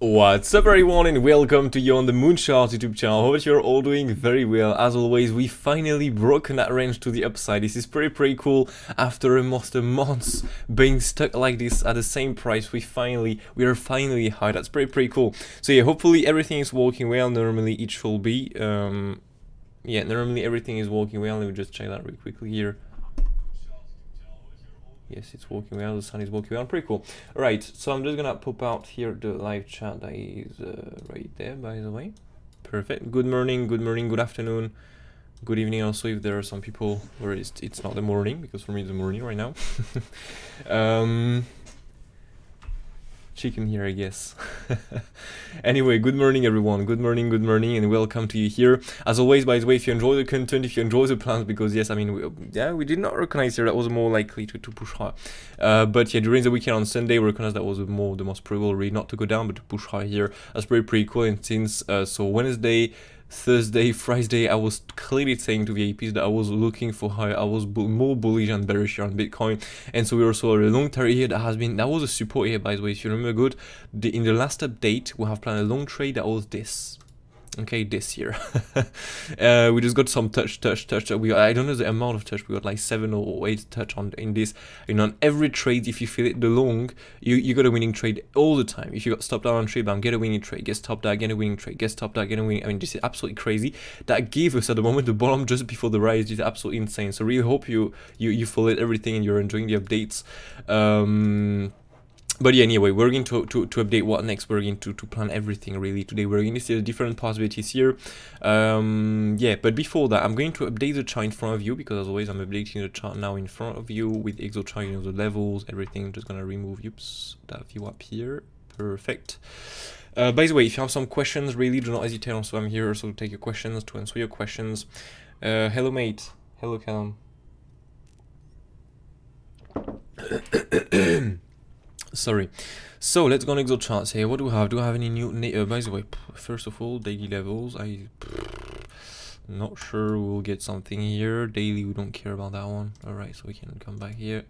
What's up everyone and welcome to you on the MOONCHARTS YouTube channel. Hope you're all doing very well. As always, we finally broken that range to the upside. This is pretty cool. After almost a month being stuck like this at the same price, we are finally high. That's pretty cool. So yeah, hopefully everything is working well. Normally it should be. Yeah, normally everything is working well. Let me just check that real quickly here. Yes, it's working well, the sun is working well, pretty cool. Alright, so I'm just gonna pop out here the live chat that is right there, by the way. Perfect. Good morning, good afternoon, good evening also if there are some people where it's not the morning, because for me it's the morning right now. Chicken here, I guess. Anyway, good morning everyone, good morning and welcome to you here. As always, by the way, if you enjoy the content, if you enjoy the plans, because yes, I mean, we did not recognize here that was more likely to push high. But yeah, during the weekend on Sunday, we recognized that was the most probable read, not to go down, but to push high here. That's pretty cool. And since, so Wednesday, Thursday, Friday, I was clearly saying to VIPs that I was looking for high. I was more bullish and bearish here on Bitcoin, and so we also a long trade here that was a support here, by the way. If you remember good, in the last update we have planned a long trade that was this. Okay, this here. We just got some touch. I don't know the amount of touch. We got like 7 or 8 touch in this. And on every trade, if you feel it the long, you got a winning trade all the time. If you got stopped down on trade down, get a winning trade. Get stopped down, get a winning trade. Get stopped down, get a winning. I mean, this is absolutely crazy. That gave us at the moment the bottom just before the rise. Is absolutely insane. So really hope you followed everything and you're enjoying the updates. But yeah, anyway, we're going to update what next. We're going to plan everything really today. We're going to see the different possibilities here. Yeah, but before that, I'm going to update the chart in front of you, because as always, I'm updating the chart now in front of you with exo chart, you know, the levels, everything. I'm just gonna remove that view up here. Perfect. By the way, if you have some questions, really do not hesitate. Also, I'm here also to take your questions, to answer your questions. Hello, mate. Hello, Callum. Sorry. So let's go on exo charts here. What do we have? Do I have any new by the way, first of all, daily levels. Not sure we'll get something here. Daily, we don't care about that one. Alright, so we can come back here.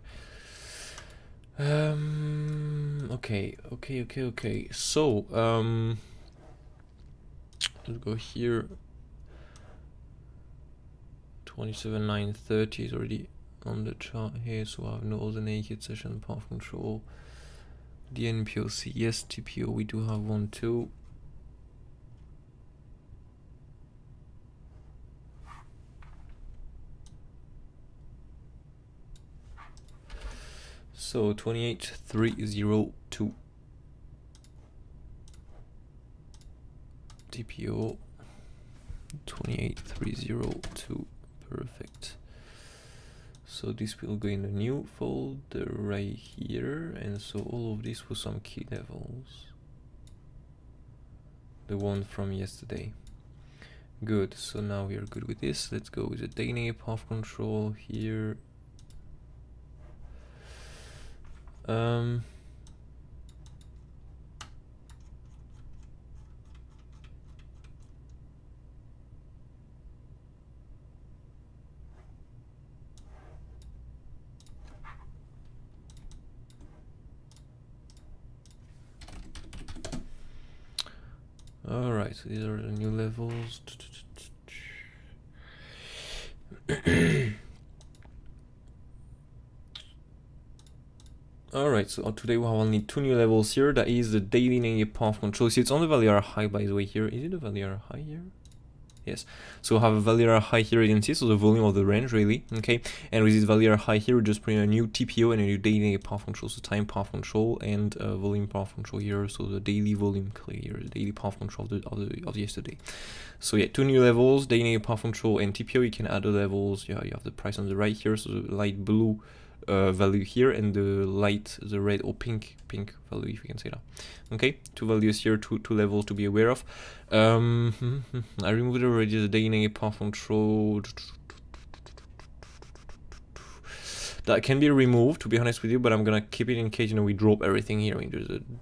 Okay. So let's go here. 27,930 is already on the chart here, so I have no other naked session path control. The NPOC, yes, TPO, we do have one too. So 28,302 TPO, 28,302, perfect. So this will go in a new folder right here, and so all of this was some key levels. The one from yesterday. Good, so now we are good with this. Let's go with the daily path control here. Alright, so these are the new levels. Alright, so today we have only 2 new levels here. That is the daily negative path control. See, it's on the value high, by the way, here. Is it the value high here? Yes, so we have a value high here, you can see, so the volume of the range really, okay, and with this value high here, we're just putting a new TPO and a new daily path control, so time path control and volume path control here, so the daily volume clear, the daily path control of yesterday. So yeah, 2 new levels, daily path control and TPO. You can add the levels. Yeah, you have the price on the right here, so the light blue value here, and the red or pink value, if you can say that. Okay, 2 values here, two levels to be aware of. I removed already the daily path control. That can be removed, to be honest with you, but I'm gonna keep it in case, you know, we drop everything here. We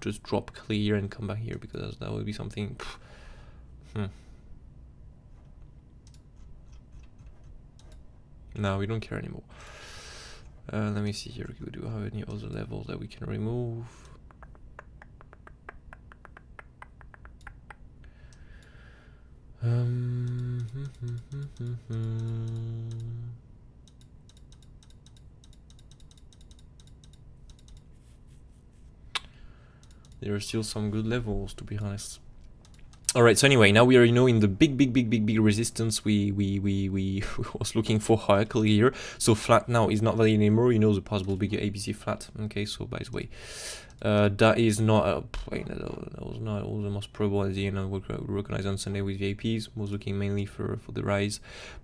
just drop clear and come back here, because that would be something. No, we don't care anymore. Let me see here. Do we have any other levels that we can remove? There are still some good levels, to be honest. All right, so anyway, now we are, you know, in the big resistance we was looking for hierarchically here. So flat now is not valid anymore, you know, the possible bigger ABC flat. Okay, so by the way, that is not that was not all the most probable at the end. I would recognize on Sunday with VIPs. Was looking mainly for the rise,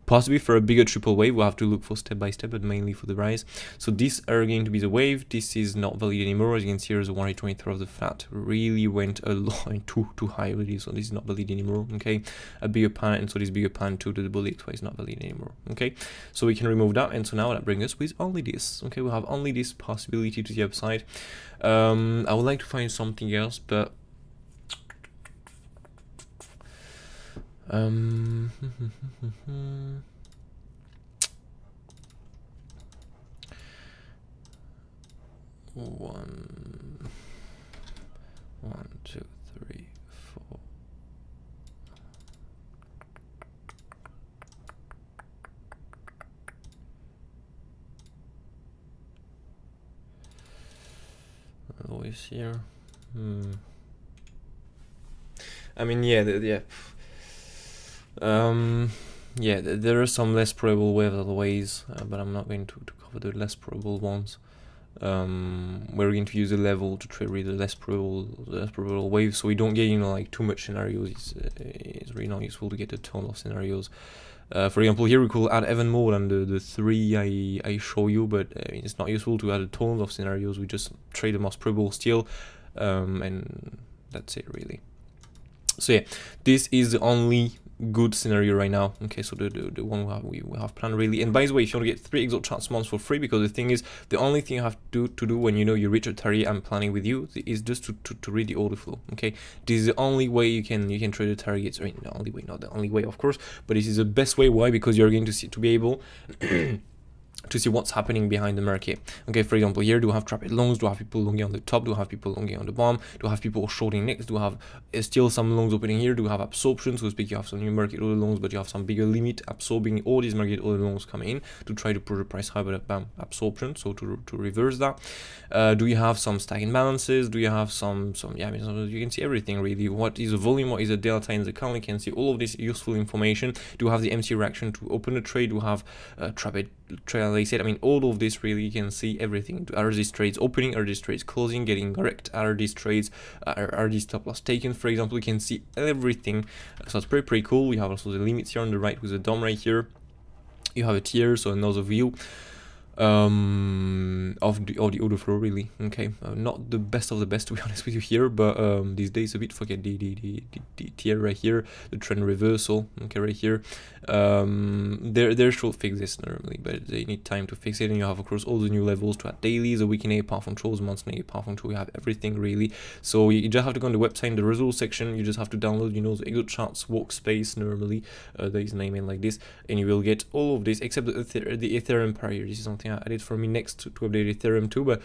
possibly for a bigger triple wave. We'll have to look for step by step, but mainly for the rise. So these are going to be the wave. This is not valid anymore. As you can see, here's the 123 of the flat really went a lot too high really. So this is not valid anymore. Okay, a bigger pan, and so this bigger pan to the bullet is not valid anymore. Okay, so we can remove that, and so now that brings us with only this. Okay, we'll have only this possibility to the upside. I would like to find something else, but one, two, three, four. Always here. I mean, yeah, yeah, there are some less probable ways, but I'm not going to cover the less probable ones. We're going to use a level to trade really the less probable wave, so we don't get, you know, like too much scenarios. It's really not useful to get a ton of scenarios. For example, here we could add even more than the three I show you, but it's not useful to add a ton of scenarios. We just trade the most probable still, and that's it really. So yeah, this is the only good scenario right now. Okay, so the one we have planned really. And by the way, if you want to get 3 exochart months for free, because the thing is, the only thing you have to do when you know you reach a target I'm planning with you is just to read the order flow. Okay, this is the only way you can trade the targets. I mean, the only way, not the only way of course, but this is the best way. Why? Because you're going to be able to see what's happening behind the market. Okay, for example, here do I have traffic longs, do I have people longing on the top, do I have people longing on the bottom, do I have people shorting next, do I have still some longs opening here, do I have absorption, so to speak, you have some new market order longs, but you have some bigger limit absorbing all these market order longs coming in to try to push the price high, but bam, absorption, so to reverse that. Do you have some stacking balances, do you have some yeah, I mean, you can see everything really. What is the volume, what is the delta in the account, you can see all of this useful information. Do you have the MC reaction to open a trade, do you have trade, like I said, I mean, all of this really, you can see everything. Are these trades opening, are these trades closing, getting correct, are these trades, are these stop loss taken, for example, you can see everything. So it's pretty cool. We have also the limits here on the right with the DOM right here. You have a tier, so another view of the order flow really. Okay, not the best of the best, to be honest with you here, but these days a bit forget the tier right here, the trend reversal. Okay, right here, they should fix this normally, but they need time to fix it. And you have of course all the new levels to add daily, the weekly path controls, monthly path control. You have everything really. So you just have to go on the website in the results section. You just have to download, you know, the exochart workspace normally. There is naming like this, and you will get all of this except the Ethereum pair here. This is something I added for me next to update Ethereum too, but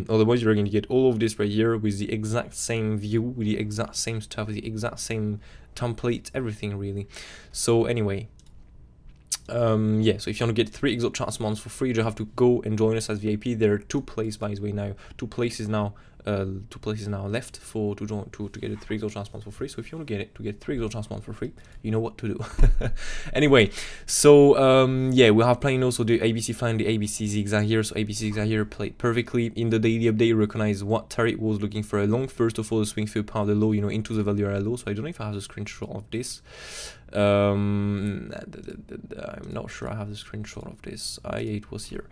otherwise you're going to get all of this right here with the exact same view, with the exact same stuff, with the exact same template, everything really. So anyway, yeah, so if you want to get 3 exochart months for free, you just have to go and join us as VIP. There are 2 places, by the way, now 2 places now left for to get a 3 exochart months for free. So if you want to get 3 exochart months for free, you know what to do. Anyway, so yeah, we have playing also the ABC flying, the ABC zigzag here. So ABC zigzag here played perfectly in the daily update. Recognize what target was looking for a long. First of all, the swing field power the low, you know, into the value area low. So I don't know if I have a screenshot of this. I'm not sure I have the screenshot of this. It was here.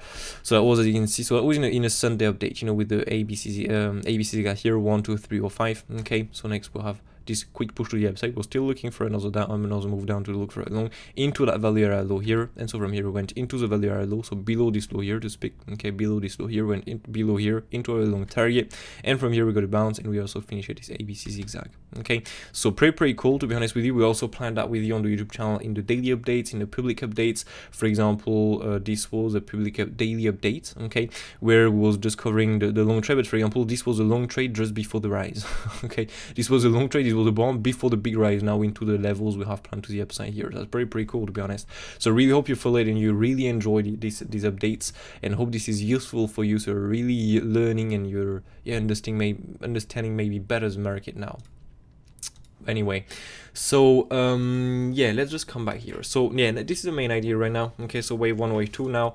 So that was, as you can see, so that was in a Sunday update, you know, with the ABC got here 1, 2, 3, or 5. Okay, so next we'll have this quick push to the upside. We're still looking for another move down to look for a long into that value area low here, and so from here we went into the value area low, so below this low here to speak. Okay, below this low here, went in below here into a long target, and from here we got a bounce, and we also finished at this ABC zigzag. Okay, so pretty cool, to be honest with you. We also planned that with you on the YouTube channel in the daily updates, in the public updates. For example, this was a public daily update, okay, where we was just covering the long trade, but for example, this was a long trade just before the rise. Okay, this was a long trade, this was the bottom before the big rise now into the levels we have planned to the upside here. That's pretty cool, to be honest. So really hope you follow it and you really enjoyed these updates, and hope this is useful for you, so really learning and you're understanding maybe better the market now. Anyway, so yeah, let's just come back here. So yeah, this is the main idea right now. Okay, so wave 1, wave 2 now.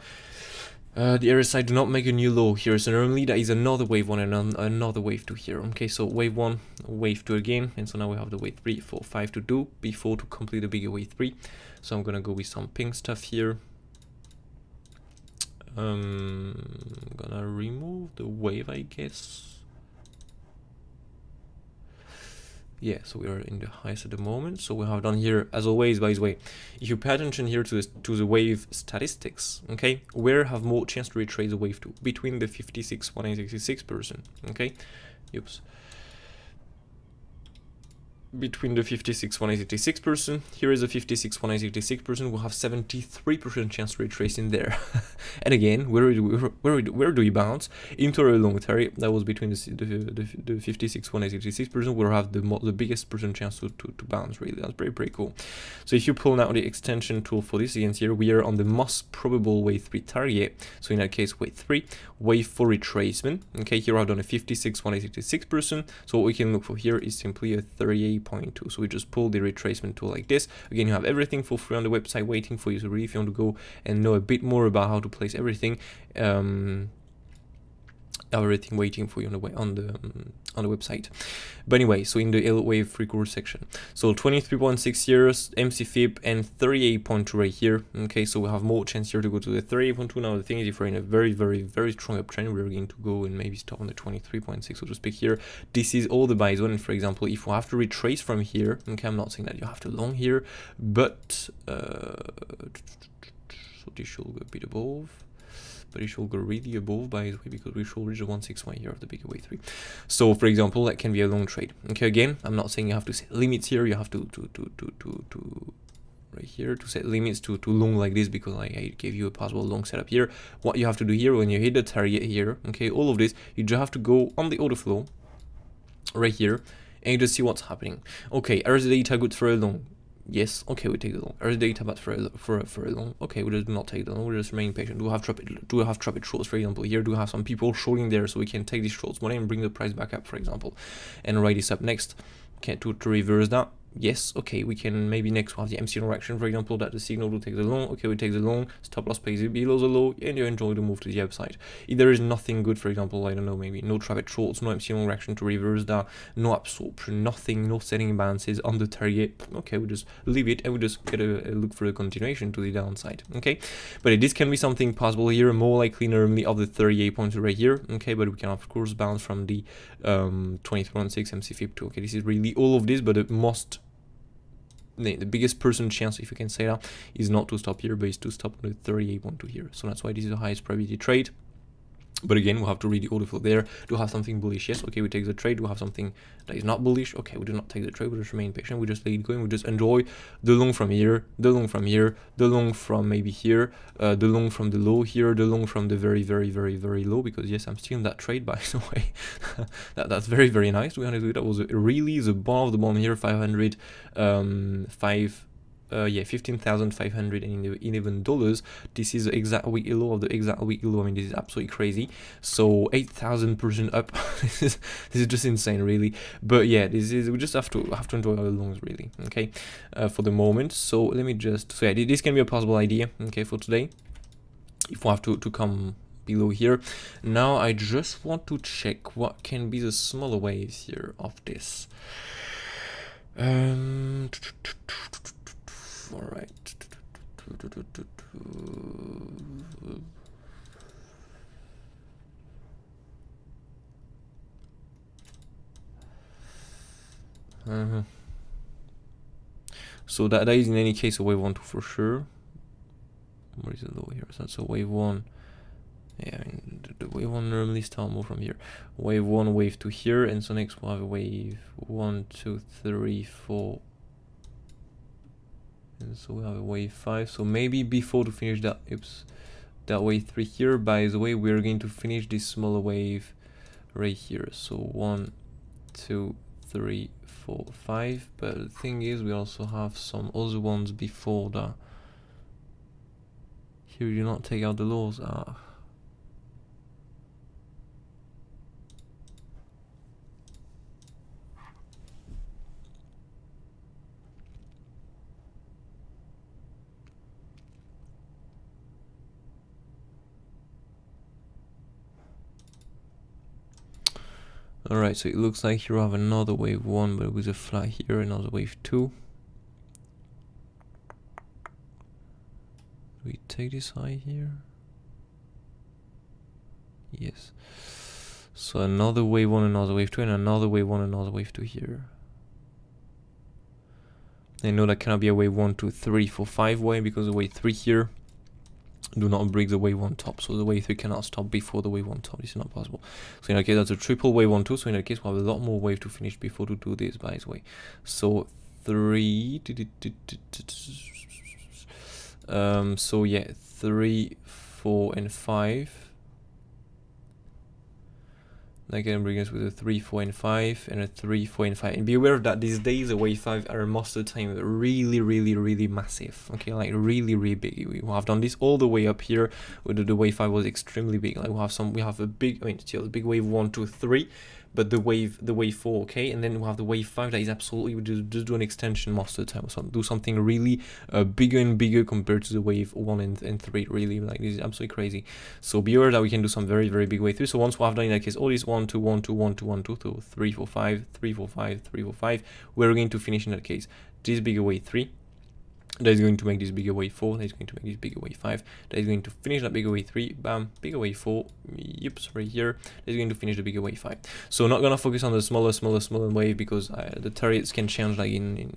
The RSI do not make a new low here, so normally there is another wave 1 and another wave 2 here. Okay, so wave 1, wave 2 again, and so now we have the wave 3, 4, 5 to do before to complete the bigger wave 3. So I'm gonna go with some pink stuff here. Gonna remove the wave, I guess. Yeah, so we are in the highest at the moment. So we have done here, as always, by the way, if you pay attention here to the wave statistics, okay, where have more chance to retrace the wave 2? Between the 56.166%, okay, oops. Between the 56.186%, here is a 56.186%, we'll have 73% chance to retrace in there. And again, where do we bounce? Into a long target that was between the 56.186%, we'll have the biggest percent chance to bounce, really. That's pretty cool. So if you pull now the extension tool for this, again here, we are on the most probable wave 3 target. So in that case, wave 3, wave 4 retracement. Okay, here I've done a 56.186%. So what we can look for here is simply a 38.2. So we just pull the retracement tool like this. Again, you have everything for free on the website waiting for you. So really, if you want to go and know a bit more about how to place everything, everything waiting for you on the website. But anyway, so in the Elliott Wave free course section, so 23.6 years MCFIB and 38.2 right here. Okay, so we have more chance here to go to the 38.2. Now the thing is, if we're in a very strong uptrend, we're going to go and maybe stop on the 23.6, so to speak here. This is all the buy zone, and for example, if we have to retrace from here, okay, I'm not saying that you have to long here, but so this should go a bit above. But it should go really above, by the way, because we should reach the 161 here of the bigger wave 3. So for example, that can be a long trade. Okay, again, I'm not saying you have to set limits here. You have to right here to set limits to long like this, because I gave you a possible long setup here. What you have to do here when you hit the target here, okay, all of this, you just have to go on the order flow right here and you just see what's happening. Okay, is the data good for a long? Yes, okay, we take the long. Are the data bad for a long? Okay, we just do not take the long. We just remain patient. Do we have traffic shorts, for example? Here, do we have some people shorting there, so we can take these shorts money and bring the price back up, for example, and write this up next. Okay, to reverse that. Yes, okay, we can maybe next have the MC interaction, for example, that the signal will take the long. Okay, we take the long, stop loss pays below the low, and you enjoy the move to the upside. If there is nothing good, for example, I don't know, maybe no traffic shorts, no MC interaction to reverse that, no absorption, nothing, no setting imbalances on the target, okay, we just leave it and we just get a look for a continuation to the downside. Okay, but this can be something possible here, more likely normally of the 38 points right here. Okay, but we can of course bounce from the 23.6 MCFIB to, okay, this is really all of this, but the biggest percent chance, if you can say that, is not to stop here, but is to stop on the 38.2 here. So that's why this is the highest probability trade. But again, we'll have to read the order flow there. Do have something bullish? Yes, okay, we take the trade. Do have something that is not bullish? Okay, we do not take the trade. We just remain patient. We just let it go, and we just enjoy the long from here, the long from here, the long from maybe here, the long from the low here, the long from the very low, because yes, I'm still in that trade, by the way. That's very nice. We honestly, that was really the bottom of the bomb here, 15,511 dollars. This is the exact weekly low of the exact weekly low. I mean, this is absolutely crazy. So 8,000% up. this is just insane, really. But yeah, we just have to enjoy our longs, really. Okay, for the moment. So let me just, so yeah, this can be a possible idea. Okay, for today, if we have to come below here. Now I just want to check what can be the smaller waves here of this. All right. So that is in any case a wave 1 2 for sure. Where is the low here? So that's a wave 1. Yeah, I mean, the wave 1 normally start more from here. Wave 1, wave 2 here, and so next we'll have a wave 1, 2, 3, 4. And so we have a wave 5. So maybe before to finish that, that wave 3 here. By the way, we're going to finish this smaller wave right here. So 1, 2, 3, 4, 5. But the thing is, we also have some other ones before that. Here you do not take out the lows. Alright, so it looks like you have another wave 1, but with a flat here, another wave 2. Do we take this high here? Yes. So another wave 1, another wave 2, and another wave 1, another wave 2 here. I know that cannot be a wave 1, 2, 3, 4, 5 way, because the wave 3 here do not break the wave 1 top, so the wave 3 cannot stop before the wave 1 top. This is not possible. So in that case, that's a triple wave 1, 2. So in that case, we'll have a lot more wave to finish before to do this, by the way. So 3. So yeah, 3, 4, and 5. That can bring us with a 3, 4, and 5, and a 3, 4, and 5. And be aware that these days the wave 5 are most of the time really massive. Okay, like really big. We have done this all the way up here, where the wave 5 was extremely big. Like we have a big, I mean, still a big wave 1, 2, 3. But the wave 4, okay, and then we have the wave 5 that is absolutely, we just do an extension most of the time. So do something really bigger and bigger compared to the wave 1 and 3. Really, like this is absolutely crazy. So be aware that we can do some very big wave 3. So once we have done in that case all these 1, 2, 1, 2, 1, 2, 1, 2, 2, 3, 4, 5, 3, 4, 5, 3, 4, 5, we're going to finish in that case this bigger wave 3. That is going to make this bigger wave 4, that is going to make this bigger wave 5, that is going to finish that bigger wave 3, bam, bigger wave 4, yips, right here, that is going to finish the bigger wave 5. So not gonna focus on the smaller wave, because the targets can change like in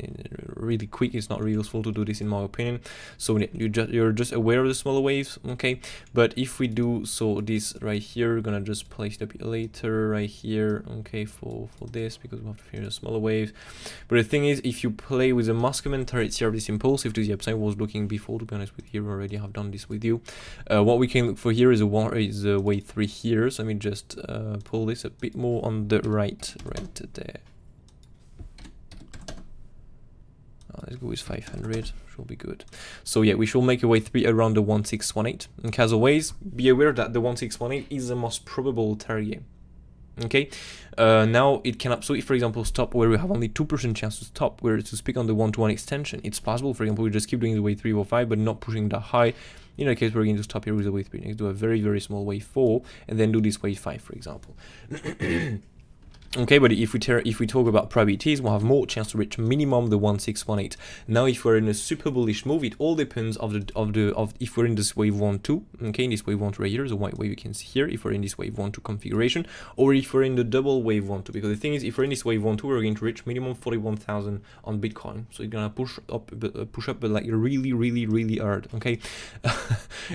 really quick. It's not really useful to do this in my opinion. So you're just aware of the smaller waves, okay? But if we do so this right here, we're gonna just place it a bit later right here, okay, for this, because we have to finish the smaller waves. But the thing is, if you play with the Muskerman turrets here of this impulse, to the upside, was looking before, to be honest with you, already have done this with you. What we can look for here is a wave 3 here. So let me just pull this a bit more on the right there. Let's go with 500, should be good. So yeah, we should make a wave 3 around the 1618. And as always, be aware that the 1618 is the most probable target. Okay, now it can absolutely, for example, stop where we have only 2% chance to stop, where to speak on the 1-to-1 extension. It's possible, for example, we just keep doing the wave 3 or 5, but not pushing that high. In that case, we're going to stop here with the wave 3. Next, do a very small wave 4, and then do this wave 5, for example. Okay, but if we talk about probabilities, we'll have more chance to reach minimum the 1618. Now, if we're in a super bullish move, it all depends of if we're in this wave 1-2, okay, in this wave 1-2 right here, the white wave you can see here, if we're in this wave 1-2 configuration, or if we're in the double wave 1-2, because the thing is, if we're in this wave 1-2, we're going to reach minimum 41,000 on Bitcoin, so it's gonna push up, but like really hard, okay,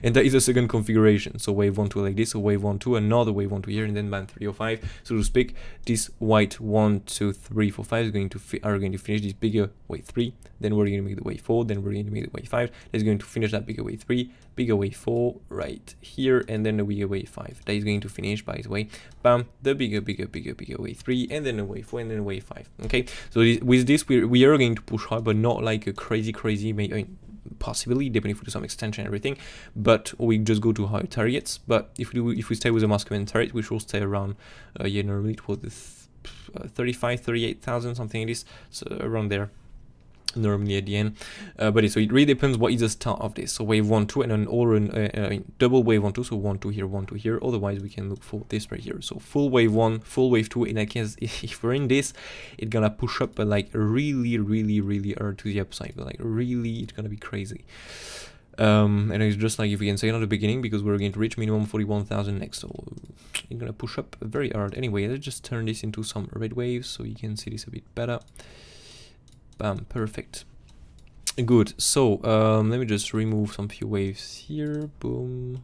and that is the second configuration. So wave 1-2 like this, so wave 1-2, another wave 1-2 here, and then band 3 or 5, so to speak. This white 1, 2, 3, 4, 5 is going to finish this bigger wave 3. Then we're going to make the wave 4. Then we're going to make the wave 5. That's going to finish that bigger wave 3, bigger wave 4 right here, and then the bigger wave 5. That is going to finish, by the way, bam, the bigger wave 3, and then the wave 4, and then the wave 5. Okay, so with this we are going to push hard, but not like a crazy. I mean, possibly, depending if we do some extension and everything, but we just go to higher targets. But if we stay with the Muskerman turret, we should stay around normally it was 35, 38,000, something like this, so around there normally at the end. But so it really depends what is the start of this. So wave 1-2 and then double wave 1-2, so 1-2 here, 1-2 here. Otherwise we can look for this right here. So full wave 1, full wave 2. In that case, if we're in this, it's gonna push up, but like really hard to the upside, but like really it's gonna be crazy. And it's just like if we can say it at the beginning, because we're going to reach minimum 41,000 next, so it's gonna push up very hard. Anyway, let's just turn this into some red waves so you can see this a bit better. Bam, perfect, good. So let me just remove some few waves here. Boom,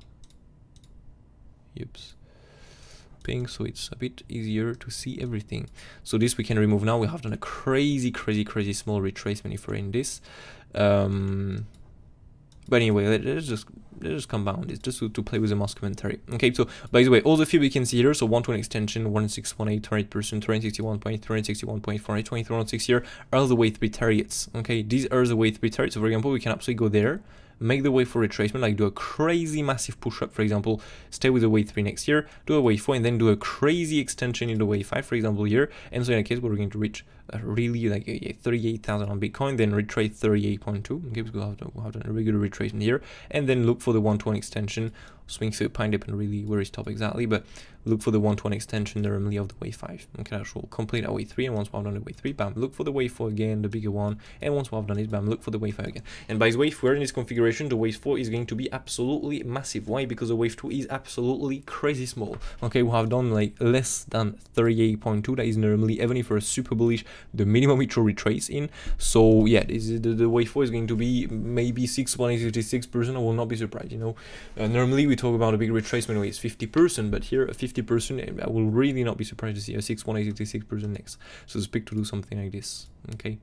yips, ping, so it's a bit easier to see everything. So this we can remove now. We have done a crazy small retracement if we're in this. But anyway, let's just just compound it, just to play with the mass commentary. Okay, so by the way, all the fib you can see here, so 120 extension, 1618, 30%, 361.8, 361.4, 2306 here are the wave 3 targets. Okay, these are the wave 3 targets. So for example, we can absolutely go there, make the wave 4 retracement, like do a crazy massive push up, for example, stay with the wave 3 next year, do a wave 4, and then do a crazy extension in the wave 5, for example, here. And so in that case, we're going to reach really like 38,000 on Bitcoin, then retrace 38.2. Okay, because we'll have done a regular retracement here, and then look for the 120 extension, swing through pine dip, and really where it stops exactly, but look for the 120 extension normally of the wave 5. Okay, that will complete our wave 3, and once we've done the wave 3, bam, look for the wave 4 again, the bigger one, and once we've done it, bam, look for the wave 5 again. And by the way, if we're in this configuration, the wave 4 is going to be absolutely massive. Why? Because the wave 2 is absolutely crazy small. Okay, we have done like less than 38.2. That is normally, even if we're super bullish, the minimum it will retrace in. So yeah, the wave 4 is going to be maybe 6.86%. I will not be surprised, you know. Normally we talk about a big retracement where it's 50%, but here 50%, I will really not be surprised to see a 6.86% next. So expect to do something like this. Okay,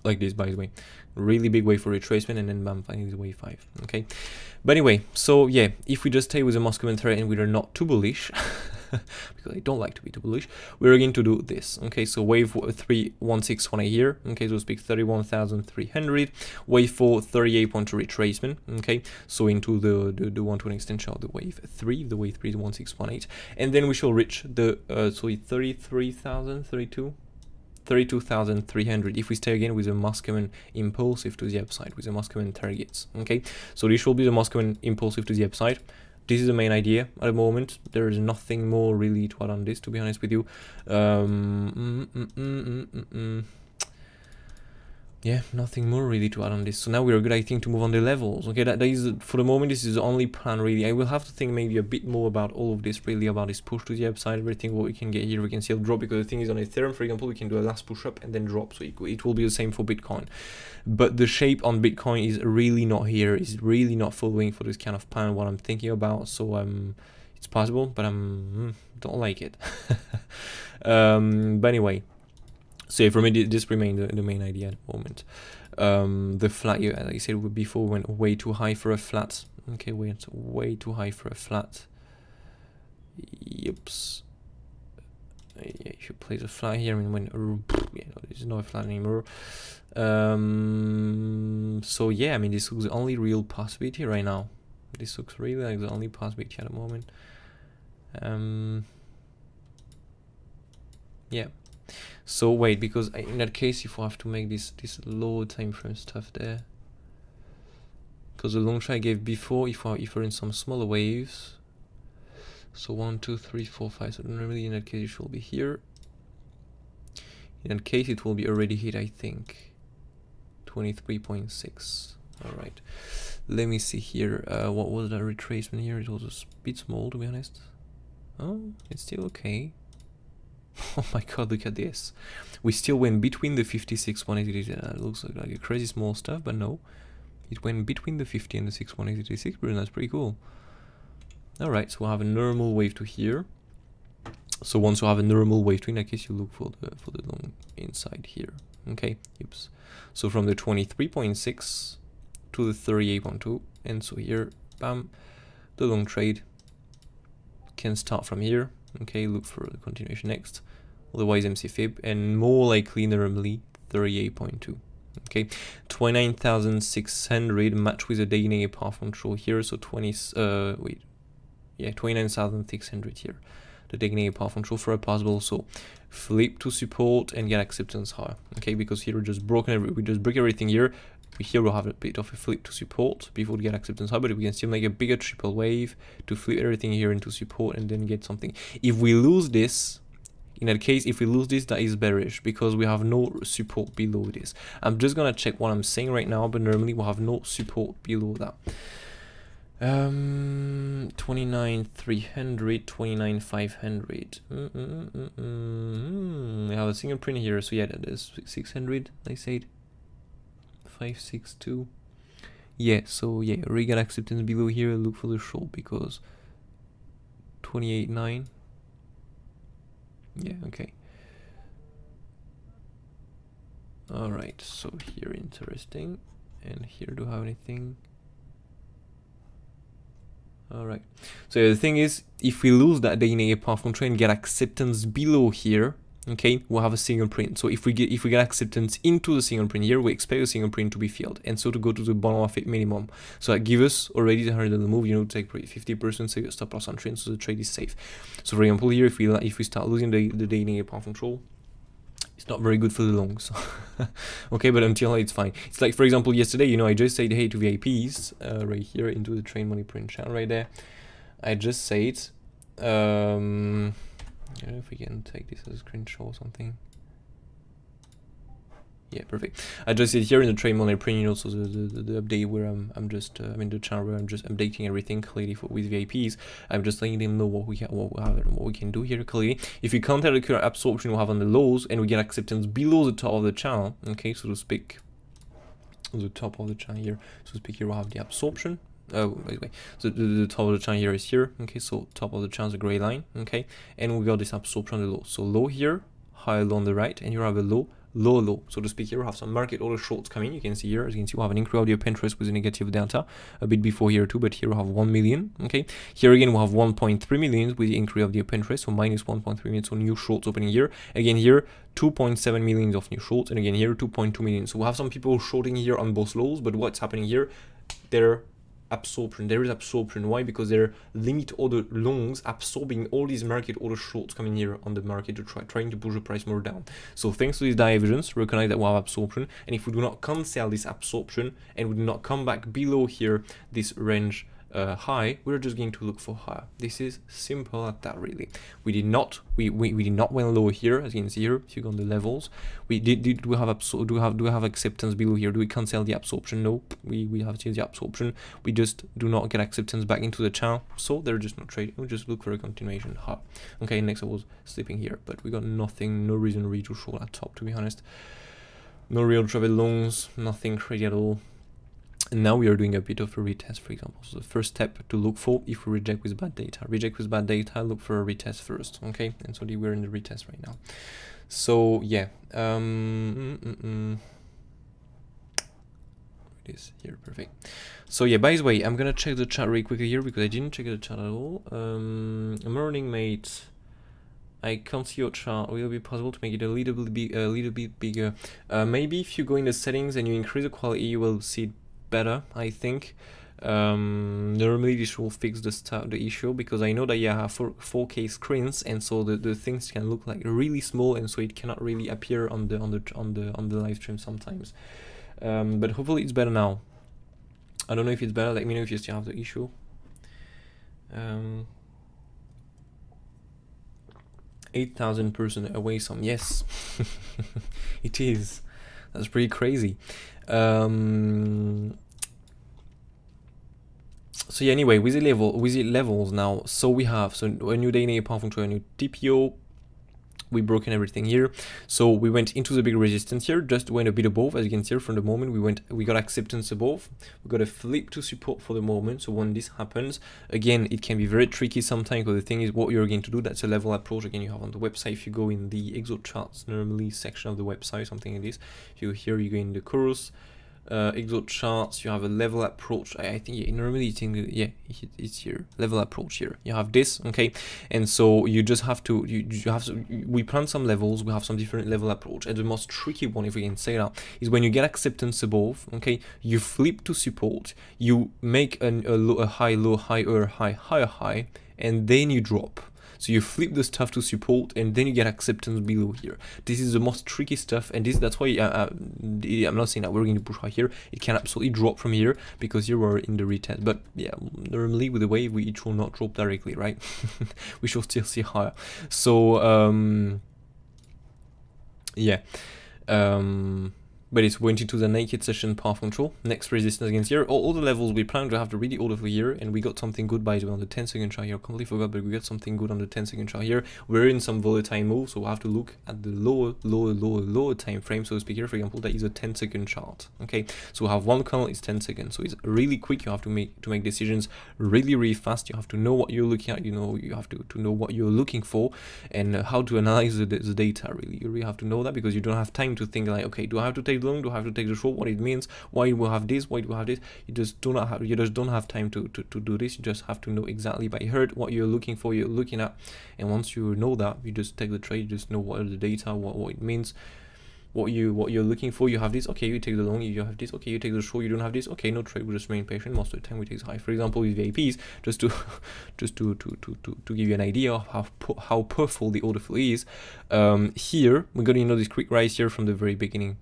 like this, by the way, really big wave for retracement, and then bam, finally the wave 5. Okay, but anyway, so yeah, if we just stay with the mass commentary and we are not too bullish because I don't like to be too bullish, we're going to do this. Okay, so wave 3 1618 here. Okay, so speak 31,300, wave 4 38.2 retracement. Okay, so into the 120 extension of the wave 3. The wave 3 is 1618, and then we shall reach the 32,300 if we stay again with a Moscow impulsive to the upside, with the Moscow targets. Okay, so this will be the Moscow impulsive to the upside. This is the main idea at the moment. There is nothing more really to add on this, to be honest with you. Yeah, nothing more really to add on this. So now we're good, I think, to move on the levels. Okay, that is, for the moment, this is the only plan really. I will have to think maybe a bit more about all of this, really, about this push to the upside, everything what we can get here. We can still drop, because the thing is, on Ethereum, for example, we can do a last push up and then drop. So it will be the same for Bitcoin. But the shape on Bitcoin is really not here. It's really not following for this kind of plan what I'm thinking about. So it's possible, but I don't like it. But anyway. So yeah, for me, this remains the main idea at the moment. The flat, yeah, like I said before, went way too high for a flat. Okay, went way too high for a flat. Yips. Yeah, if you place a flat here, I mean, when yeah, no, this is not a flat anymore. So yeah, I mean, this looks the only real possibility right now. This looks really like the only possibility at the moment. Yeah. So wait, because in that case, if we have to make this low time frame stuff there, because the long shot I gave before, if we're in some smaller waves, so 1 2 3 4 5, so normally in that case it should be here. In that case it will be already hit, I think 23.6. all right, let me see here. What was the retracement here? It was a bit small, to be honest. Oh, it's still okay. Oh my god, look at this. We still went between the 56 180. It looks like a crazy small stuff, but no. It went between the 50 and the 6 186, but that's pretty cool. Alright, so we'll have a normal wave to here. So once you have a normal wave to, in that case, you look for the long inside here. Okay, oops. So from the 23.6 to the 38.2, and so here, bam, the long trade can start from here. Okay, look for the continuation next, otherwise MC fib, and more likely normally 38.2. Okay, 29,600 match with a day negative path control here, so 29,600 here, the day negative path control for a possible so flip to support and get acceptance higher. Okay, because here we just break everything here. Here we'll have a bit of a flip to support before we get acceptance high, but we can still make a bigger triple wave to flip everything here into support and then get something. If we lose this, in that case, if we lose this, that is bearish, because we have no support below this. I'm just gonna check what I'm saying right now, but normally we'll have no support below that. 29,300, 29,500. We have a single print here, so yeah, that is 600, I said. 562. Yeah, so yeah, we get acceptance below here. Look for the short, because 28.9. Yeah, okay. Alright, so here interesting. And here, do I have anything? All right. So yeah, the thing is, if we lose that day negative path control and get acceptance below here, okay, we'll have a single print. So if we get acceptance into the single print here, we expect the single print to be filled, and so to go to the bottom of it minimum. So that gives us already the $100 move, you know, take 50%, so your stop loss on trend, so the trade is safe. So for example here, if we start losing the day negative path control, it's not very good for the longs. Okay, but until it's fine. It's like, for example, yesterday, you know, I just said hey to VIPs right here into the trade money print channel right there. I just said, I don't know if we can take this as a screenshot or something. Yeah, perfect. I just said here in the trade money print, you know, so the update where I'm just in the channel where I'm just updating everything clearly with VIPs. I'm just letting them know what we can do here clearly. If we counter the current absorption we have on the lows and we get acceptance below the top of the channel, okay, so to speak, on the top of the channel here, so to speak, here we'll have the absorption. Oh, by the way, so the top of the channel here is here, okay, so top of the channel is a gray line, okay, and we got this absorption on the low. So low here, high low on the right, and you have a low, low, so to speak. Here we have some market order shorts coming. You can see here, as you can see, we have an increase of the open interest with a negative delta a bit before here too, but here we have 1 million, okay. Here again we have 1.3 million with the increase of the open interest, so minus 1.3 million, so new shorts opening here. Again here 2.7 million of new shorts, and again here 2.2 million. So we have some people shorting here on both lows, but what's happening here, there is absorption. Why? Because they're limit order longs absorbing all these market order shorts coming here on the market to trying to push the price more down. So thanks to this divergence, recognize that we have absorption, and if we do not cancel this absorption and we do not come back below here this range high, we're just going to look for higher. This is simple at that, really. We did not went low here, as you can see here. If you go on the levels, we do we have acceptance below here? Do we cancel the absorption? No, we have changed the absorption. We just do not get acceptance back into the channel, so there's just no trade. We just look for a continuation high. Okay, next I was slipping here, but we got nothing, no reason really to short at top, to be honest. No real travel longs, nothing crazy at all. And now we are doing a bit of a retest, for example. So the first step to look for, if we reject with bad data, look for a retest first, okay? And so we're in the retest right now. So yeah, it is here, perfect. So yeah, by the way, I'm gonna check the chat really quickly here because I didn't check the chat at all. Morning, mate. I can't see your chart. Will it be possible to make it a little bit bigger? Maybe if you go in the settings and you increase the quality, you will see it better, I think. Normally this will fix the issue, because I know that you have 4K screens, and so the things can look like really small, and so it cannot really appear on the live stream sometimes. But hopefully it's better now. I don't know if it's better. Let me know if you still have the issue. 8,000% away some, yes. It is. That's pretty crazy. So yeah, anyway, with the levels now, so we have a new day negative path control, a new TPO. We broken everything here, so we went into the big resistance here, just went a bit above. As you can see from the moment we got acceptance above, we got a flip to support for the moment. So when this happens, again, it can be very tricky sometimes, because the thing is what you're going to do, that's a level approach. Again, you have on the website, if you go in the exo charts normally section of the website, something like this, if you here you go in the chorus exo charts, you have a level approach. I think, yeah, normally it's here, level approach here. You have this, okay, and so you just have to we plan some levels, we have some different level approach, and the most tricky one, if we can say that, is when you get acceptance above, okay, you flip to support, you make a high, low, higher, high, higher, high, and then you drop. So you flip the stuff to support, and then you get acceptance below here. This is the most tricky stuff, and that's why I'm not saying that we're going to push high here. It can absolutely drop from here, because here we're in the retest. But yeah, normally with the wave, it will not drop directly, right? We should still see higher. So yeah. But it's went into the naked session path control. Next resistance against here. All the levels we planned to have to really order for here, and we got something good, by the way, on the 10-second chart here. I completely forgot, but we got something good on the 10-second chart here. We're in some volatile move, so we'll have to look at the lower time frame, so to speak. Here, for example, that is a 10-second chart. Okay, so we have one candle, it's 10 seconds, so it's really quick. You have to make decisions really fast. You have to know what you're looking at. You have to know what you're looking for, and how to analyze the data. Really, you really have to know that, because you don't have time to think like, okay, do I have to take the long, do I have to take the short, what it means, why we have this, why do we have this. You just don't have time to do this. You just have to know exactly by heart what you're looking for, you're looking at, and once you know that, you just take the trade. You just know what are the data, what it means, what you're looking for. You have this, okay, you take the long. You have this, okay, you take the short. You don't have this, okay, no trade. We just remain patient. Most of the time we take high. For example, with VIPs, just to give you an idea of how powerful the order flow is. Here we got this quick rise here from the very beginning,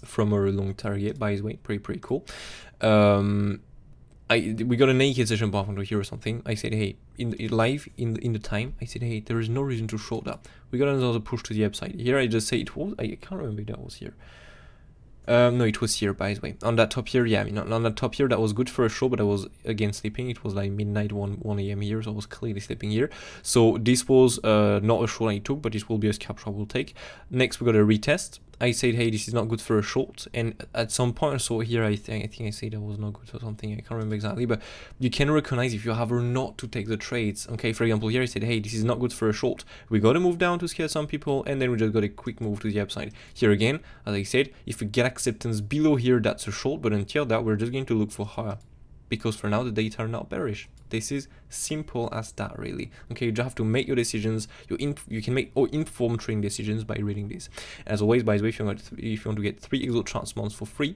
from our long target, by the way, pretty cool. We got a naked session path onto here or something. I said, hey, in the time, I said, hey, there is no reason to short that. We got another push to the upside. Here I just say it was, I can't remember if that was here. No, it was here, by the way. On that top here, yeah, I mean, on that top here, that was good for a short, but I was again sleeping. It was like midnight, 1 a.m. here, so I was clearly sleeping here. So this was not a short I took, but this will be a scalp trap I will take. Next, we got a retest. I said, hey, this is not good for a short, and at some point, so here I think I said that was not good or something. I can't remember exactly, but you can recognize if you have or not to take the trades. Okay, for example, here I said, hey, this is not good for a short. We got to move down to scare some people, and then we just got a quick move to the upside. Here again, as I said, if we get acceptance below here, that's a short, but until that, we're just going to look for higher, because for now the data are not bearish. This is simple as that, really. Okay, you just have to make your decisions. You can make informed trading decisions by reading this. As always, by the way, if you want to get 3 ExoCharts months for free,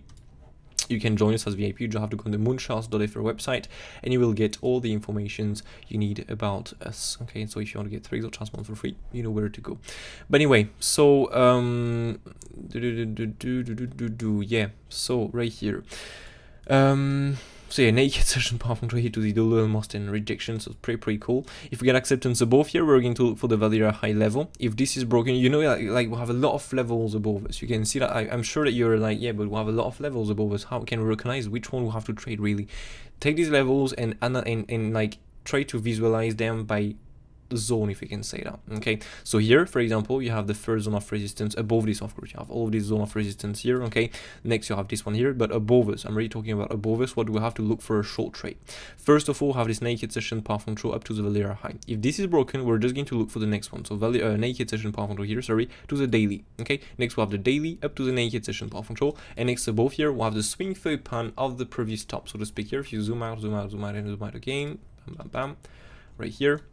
you can join us as VIP. You just have to go on the MOONCHARTS.fr website, and you will get all the informations you need about us. Okay, so if you want to get 3 ExoCharts months for free, you know where to go. But anyway, so yeah, so right here. So yeah, naked session path from trade to the dollar almost in rejection, so it's pretty cool. If we get acceptance above here, we're going to look for the value high level. If this is broken, you know, like we have a lot of levels above us. You can see that. I'm sure that you're like, yeah, but we have a lot of levels above us. How can we recognize which one we have to trade? Really, take these levels and like try to visualize them by zone, if you can say that. Okay, so here, for example, you have the first zone of resistance above this. Of course, you have all of this zone of resistance here. Okay, next you have this one here, but above us, I'm really talking about above us. What do we have to look for? A short trade. First of all, have this naked session path control up to the value high. If this is broken, we're just going to look for the next one. So value naked session path control here, sorry, to the daily. Okay, next we have the daily up to the naked session path control, and next above here we have the swing third pan of the previous top, so to speak. Here, if you zoom out, and zoom out again, bam, bam, bam, right here.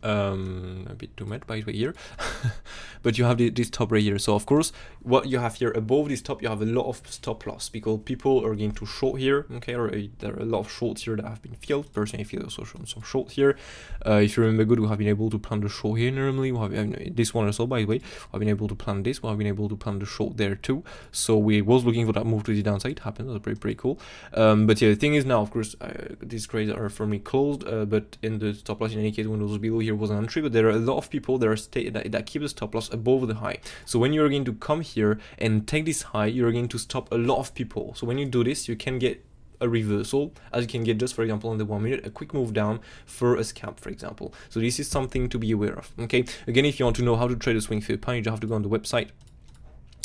A bit too much by the way here, but you have this top right here. So of course, what you have here above this top, you have a lot of stop loss because people are going to short here. Okay, or there are a lot of shorts here that have been filled. Personally, I feel also some short here. If you remember good, we have been able to plan the short here. Normally, we have this one also, by the way. We've been able to plan this. We have been able to plan the short there too. So we was looking for that move to the downside. It happened. That's pretty cool. But yeah, the thing is now, of course, these trades are firmly closed. But in the stop loss, in any case, when those below here was an entry, but there are a lot of people that are that keep the stop loss above the high. So when you're going to come here and take this high, you're going to stop a lot of people. So when you do this, you can get a reversal, as you can get just, for example, in the 1 minute, a quick move down for a scalp, for example. So this is something to be aware of. Okay, again, if you want to know how to trade a swing third pan, you just have to go on the website,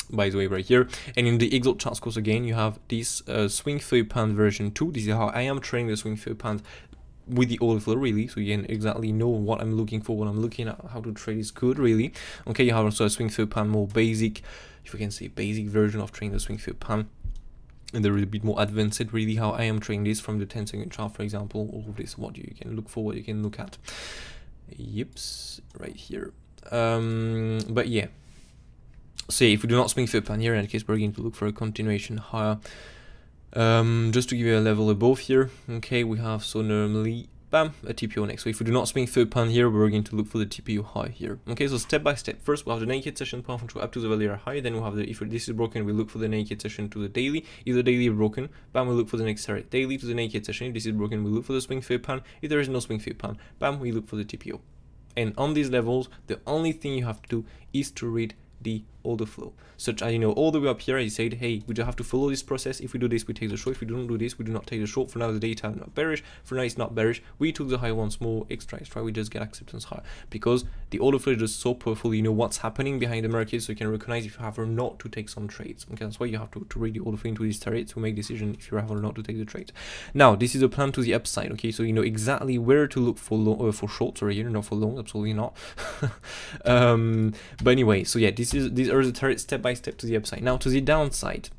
by the way, right here. And in the ExoCharts course, again, you have this swing third pan version 2. This is how I am trading the swing third pan with the order flow, really, so you can exactly know what I'm looking for, what I'm looking at, how to trade is good, really. Okay, you have also a swing third pan, more basic, if you can say basic version of trading the swing third pan, and they're a bit more advanced, really, how I am trading this from the 10-second chart, for example. All of this, what you can look for, what you can look at. Yips, right here. But yeah, so if we do not swing third pan here, in case we're going to look for a continuation higher. Just to give you a level above here, okay, we have, so normally, bam, a TPO next. So if we do not swing third pan here, we're going to look for the TPO high here. Okay, so step by step. First, we have the naked session path control up to the value high. Then we have the, if this is broken, we look for the naked session to the daily. If the daily is broken, bam, we look for the next target. Daily to the naked session. If this is broken, we look for the swing third pan. If there is no swing third pan, bam, we look for the TPO. And on these levels, the only thing you have to do is to read the order flow, such as, you know, all the way up here I said, hey, we just have to follow this process. If we do this, we take the short. If we don't do this, we do not take the short. For now, the data are not bearish. For now, it's not bearish. We took the high once more, extra, we just get acceptance high, because the order flow is just so powerful. You know what's happening behind the market, so you can recognize if you have or not to take some trades. Okay, that's why you have to read the order flow into this trade to make decision if you have or not to take the trade. Now, this is a plan to the upside. Okay, so you know exactly where to look for for shorts, or here, not for long, absolutely not. But anyway, so yeah, these are the targets step by step to the upside. Now to the downside.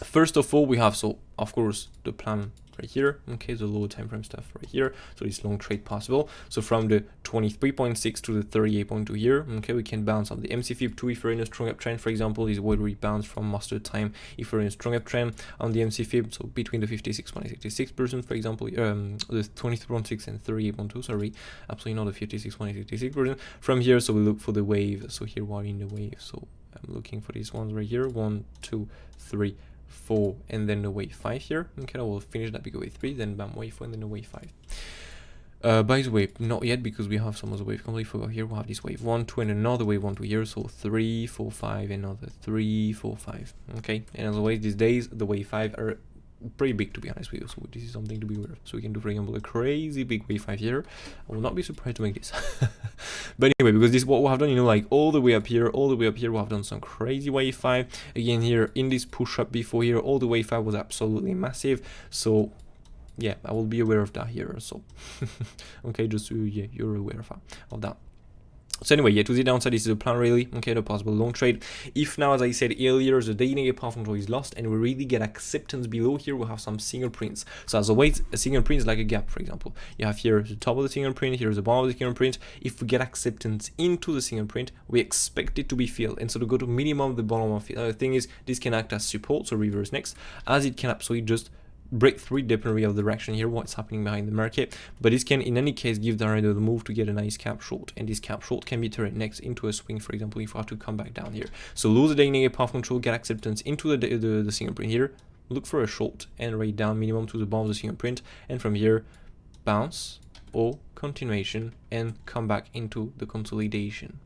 First of all, we have, so of course, the plan right here, okay, the lower time frame stuff right here, so it's long trade possible. So from the 23.6 to the 38.2 here, okay, we can bounce on the MCFIB2 if we're in a strong uptrend, for example, is where we bounce from most of the time if we're in a strong uptrend on the MCFIB, so between the 56.66%, for example, the 23.6 and 38.2, sorry, absolutely not the 56.66%. From here, so we look for the wave, so here we're in the wave, so I'm looking for these ones right here, 1, 2, 3, 4, and then the wave 5 here. Okay, I will finish that big wave 3, then bam, wave 4, and then the wave 5. By the way, not yet, because we have some of the wave completely forgot. Here we have this wave 1, 2, and another wave 1, 2 here, so 3, 4, 5, another 3, 4, 5. Okay, and as always, these days the wave 5 are pretty big, to be honest with you, so this is something to be aware of. So we can do, for example, a crazy big wave 5 here. I will not be surprised to make this. But anyway, because this is what we have done, you know, like all the way up here, we have done some crazy wave 5. Again, here in this push up before here, all the wave 5 was absolutely massive. So yeah, I will be aware of that here. So okay, just so yeah, you're aware of that. So anyway, yeah, to the downside, this is a plan really, okay, the possible long trade. If now, as I said earlier, the daily negative path control is lost and we really get acceptance below here, we'll have some single prints. So as always, a single print is like a gap, for example. You have here the top of the single print, here's the bottom of the single print. If we get acceptance into the single print, we expect it to be filled. And so to go to minimum, the bottom of it. The thing is, this can act as support, so reverse next, as it can absolutely just break through depending of the direction here, what's happening behind the market. But this can in any case give the rider the move to get a nice cap short, and this cap short can be turned next into a swing, for example, if we have to come back down here. So lose the daily negative path control, get acceptance into the single print here, look for a short and rate down minimum to the bottom of the single print, and from here bounce or continuation and come back into the consolidation.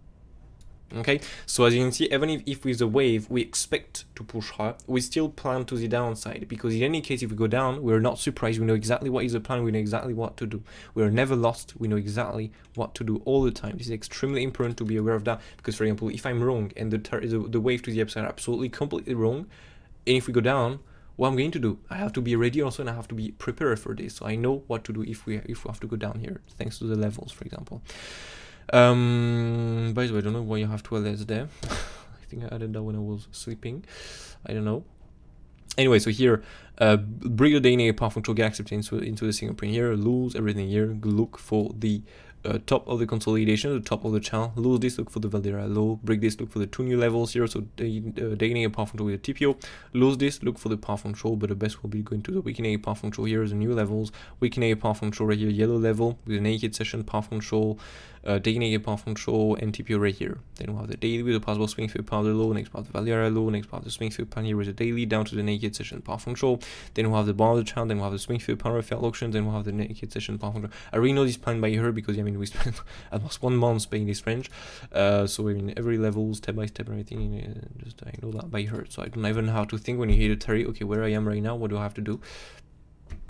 Okay, so as you can see, even if with the wave we expect to push higher, we still plan to the downside, because in any case if we go down, we're not surprised. We know exactly what is the plan, we know exactly what to do. We're never lost, we know exactly what to do all the time. This is extremely important to be aware of that, because for example, if I'm wrong and the wave to the upside are absolutely completely wrong, and if we go down, what I'm going to do, I have to be ready also, and I have to be prepared for this, so I know what to do if we have to go down here, thanks to the levels, for example. By the way, I don't know why you have 2 LS there. I think I added that when I was sleeping. I don't know. Anyway, so here, bring the daily negative path control, get acceptance into the single print here, lose everything here, look for the top of the consolidation, the top of the channel, lose this, look for the Valera low, break this, look for the 2 new levels here, so the daily negative path control with the TPO, lose this, look for the path control, but the best will be going to the weak negative path control here, the new levels, weak negative path control right here, yellow level, with the naked session path control, daily negative path control, and TPO right here. Then we'll have the daily with the possible swing through powder low, next part the Valera low, next part the swing through pan here with the daily, down to the naked session path control, then we'll have the bottom of the channel, then we'll have the swing through pan failed auction, then we'll have the naked session path control. I really know this plan by heart, because I mean we spent almost 1 month paying this range, so I mean every level, step by step, and everything, just I know that by heart, so I don't even have to think when you hit a 30, okay, where I am right now, what do I have to do?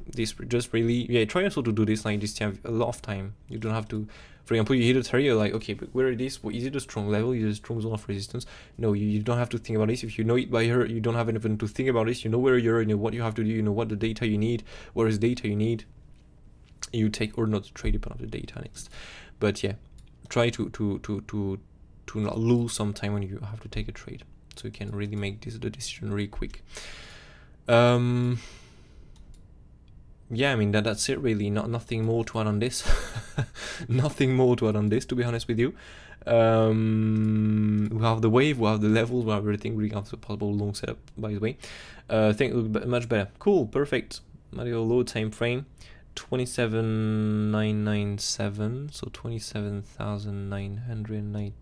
This just really, yeah, try also to do this like this, you have a lot of time, you don't have to, for example, you hit a 30, you're like, okay, but where it is, is it a strong level, is it a strong zone of resistance? No, you don't have to think about this. If you know it by heart, you don't have anything to think about this, you know where you're, you know what you have to do, you know what the data you need, where is data you need, you take or not trade upon the data next. But yeah, try to not lose some time when you have to take a trade, so you can really make the decision really quick. Yeah, I mean that's it really, nothing more to add on this. Nothing more to add on this, to be honest with you. We have the wave, we have the levels, we have everything. We have the possible long setup, by the way. I think it looks much better. Cool, perfect. Mario low time frame 27,997, so 27,909.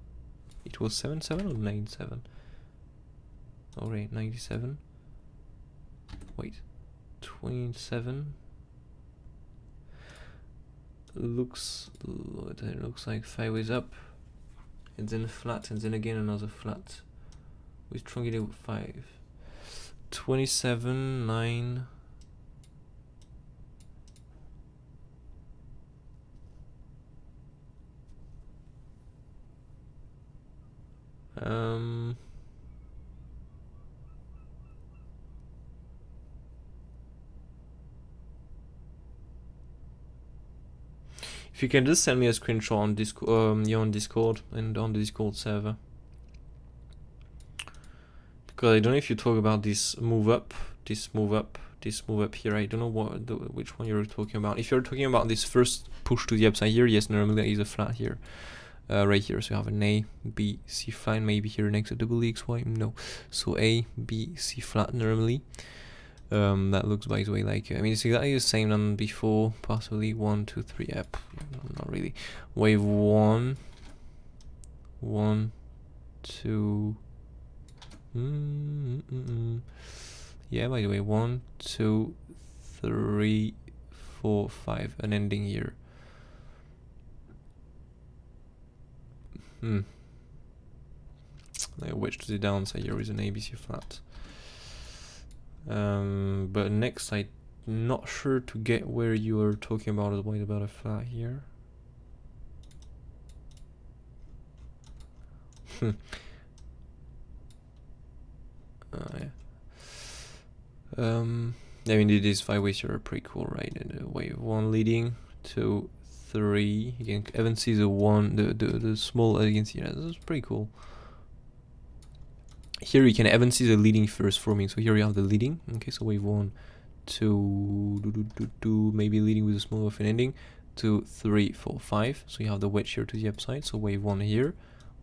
It was 77 or 97? Oh right, 97. Wait, 27. Looks like 5 ways up, and then flat, and then again another flat. We strong it with 5. 27, 9. If you can just send me a screenshot on Discord, you're on Discord and on the Discord server. Because I don't know if you talk about this move up, this move up, this move up here. I don't know which one you're talking about. If you're talking about this first push to the upside here, yes, normally there is a flat here, right here. So you have an A, B, C flat, maybe here next to double XY. No, so A, B, C flat normally. That looks, by the way, like, I mean, it's exactly the same than before, possibly 1, 2, 3, yep, not really. Wave 1, 1, 2, yeah, by the way, 1, 2, 3, 4, 5, an ending here. Like a wedge to the downside here is an ABC flat. But next, I'm not sure to get where you are talking about as well about a flat here. Yeah. I mean, these 5 waves here are pretty cool, right? And wave 1 leading, 2, 3. You can even see the one, the small. You can see that. This is pretty cool. Here you can even see the leading first forming. So here you have the leading. Okay, so wave 1, 2, maybe leading with a small of an ending. 2, 3, 4, 5. So you have the wedge here to the upside. So wave 1 here,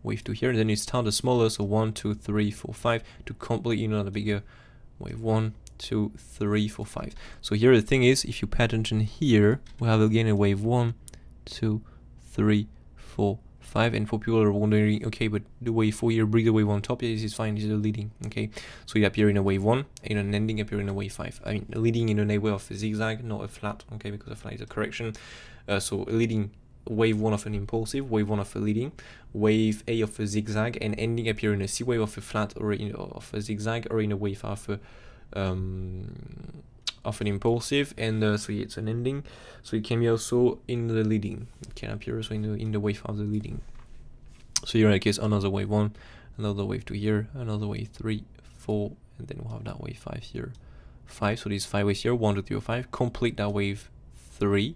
wave 2 here, and then you start the smaller. So 1, 2, 3, 4, 5 to complete, you know, the bigger wave 1, 2, 3, 4, 5. So here the thing is, if you pay attention here, we have again a wave 1, 2, 3, 4, 5, and for people who are wondering, okay, but the wave 4 here, bring the wave on top, yeah, this is fine, this is the leading, okay? So you appear in a wave 1, and an ending appear in a wave 5. I mean, leading in a way of a zigzag, not a flat, okay, because a flat is a correction. So leading wave 1 of an impulsive, wave 1 of a leading, wave A of a zigzag, and ending appear in a C wave of a flat, or in, of a zigzag, or in a wave of a of an impulsive, and so it's an ending. So it can be also in the leading. It can appear also in the wave of the leading. So here in that case, another wave 1, another wave 2 here, another wave 3, 4, and then we'll have that wave 5 here. 5, so these 5 waves here, 1, 2, 3, 4, 5, complete that wave 3,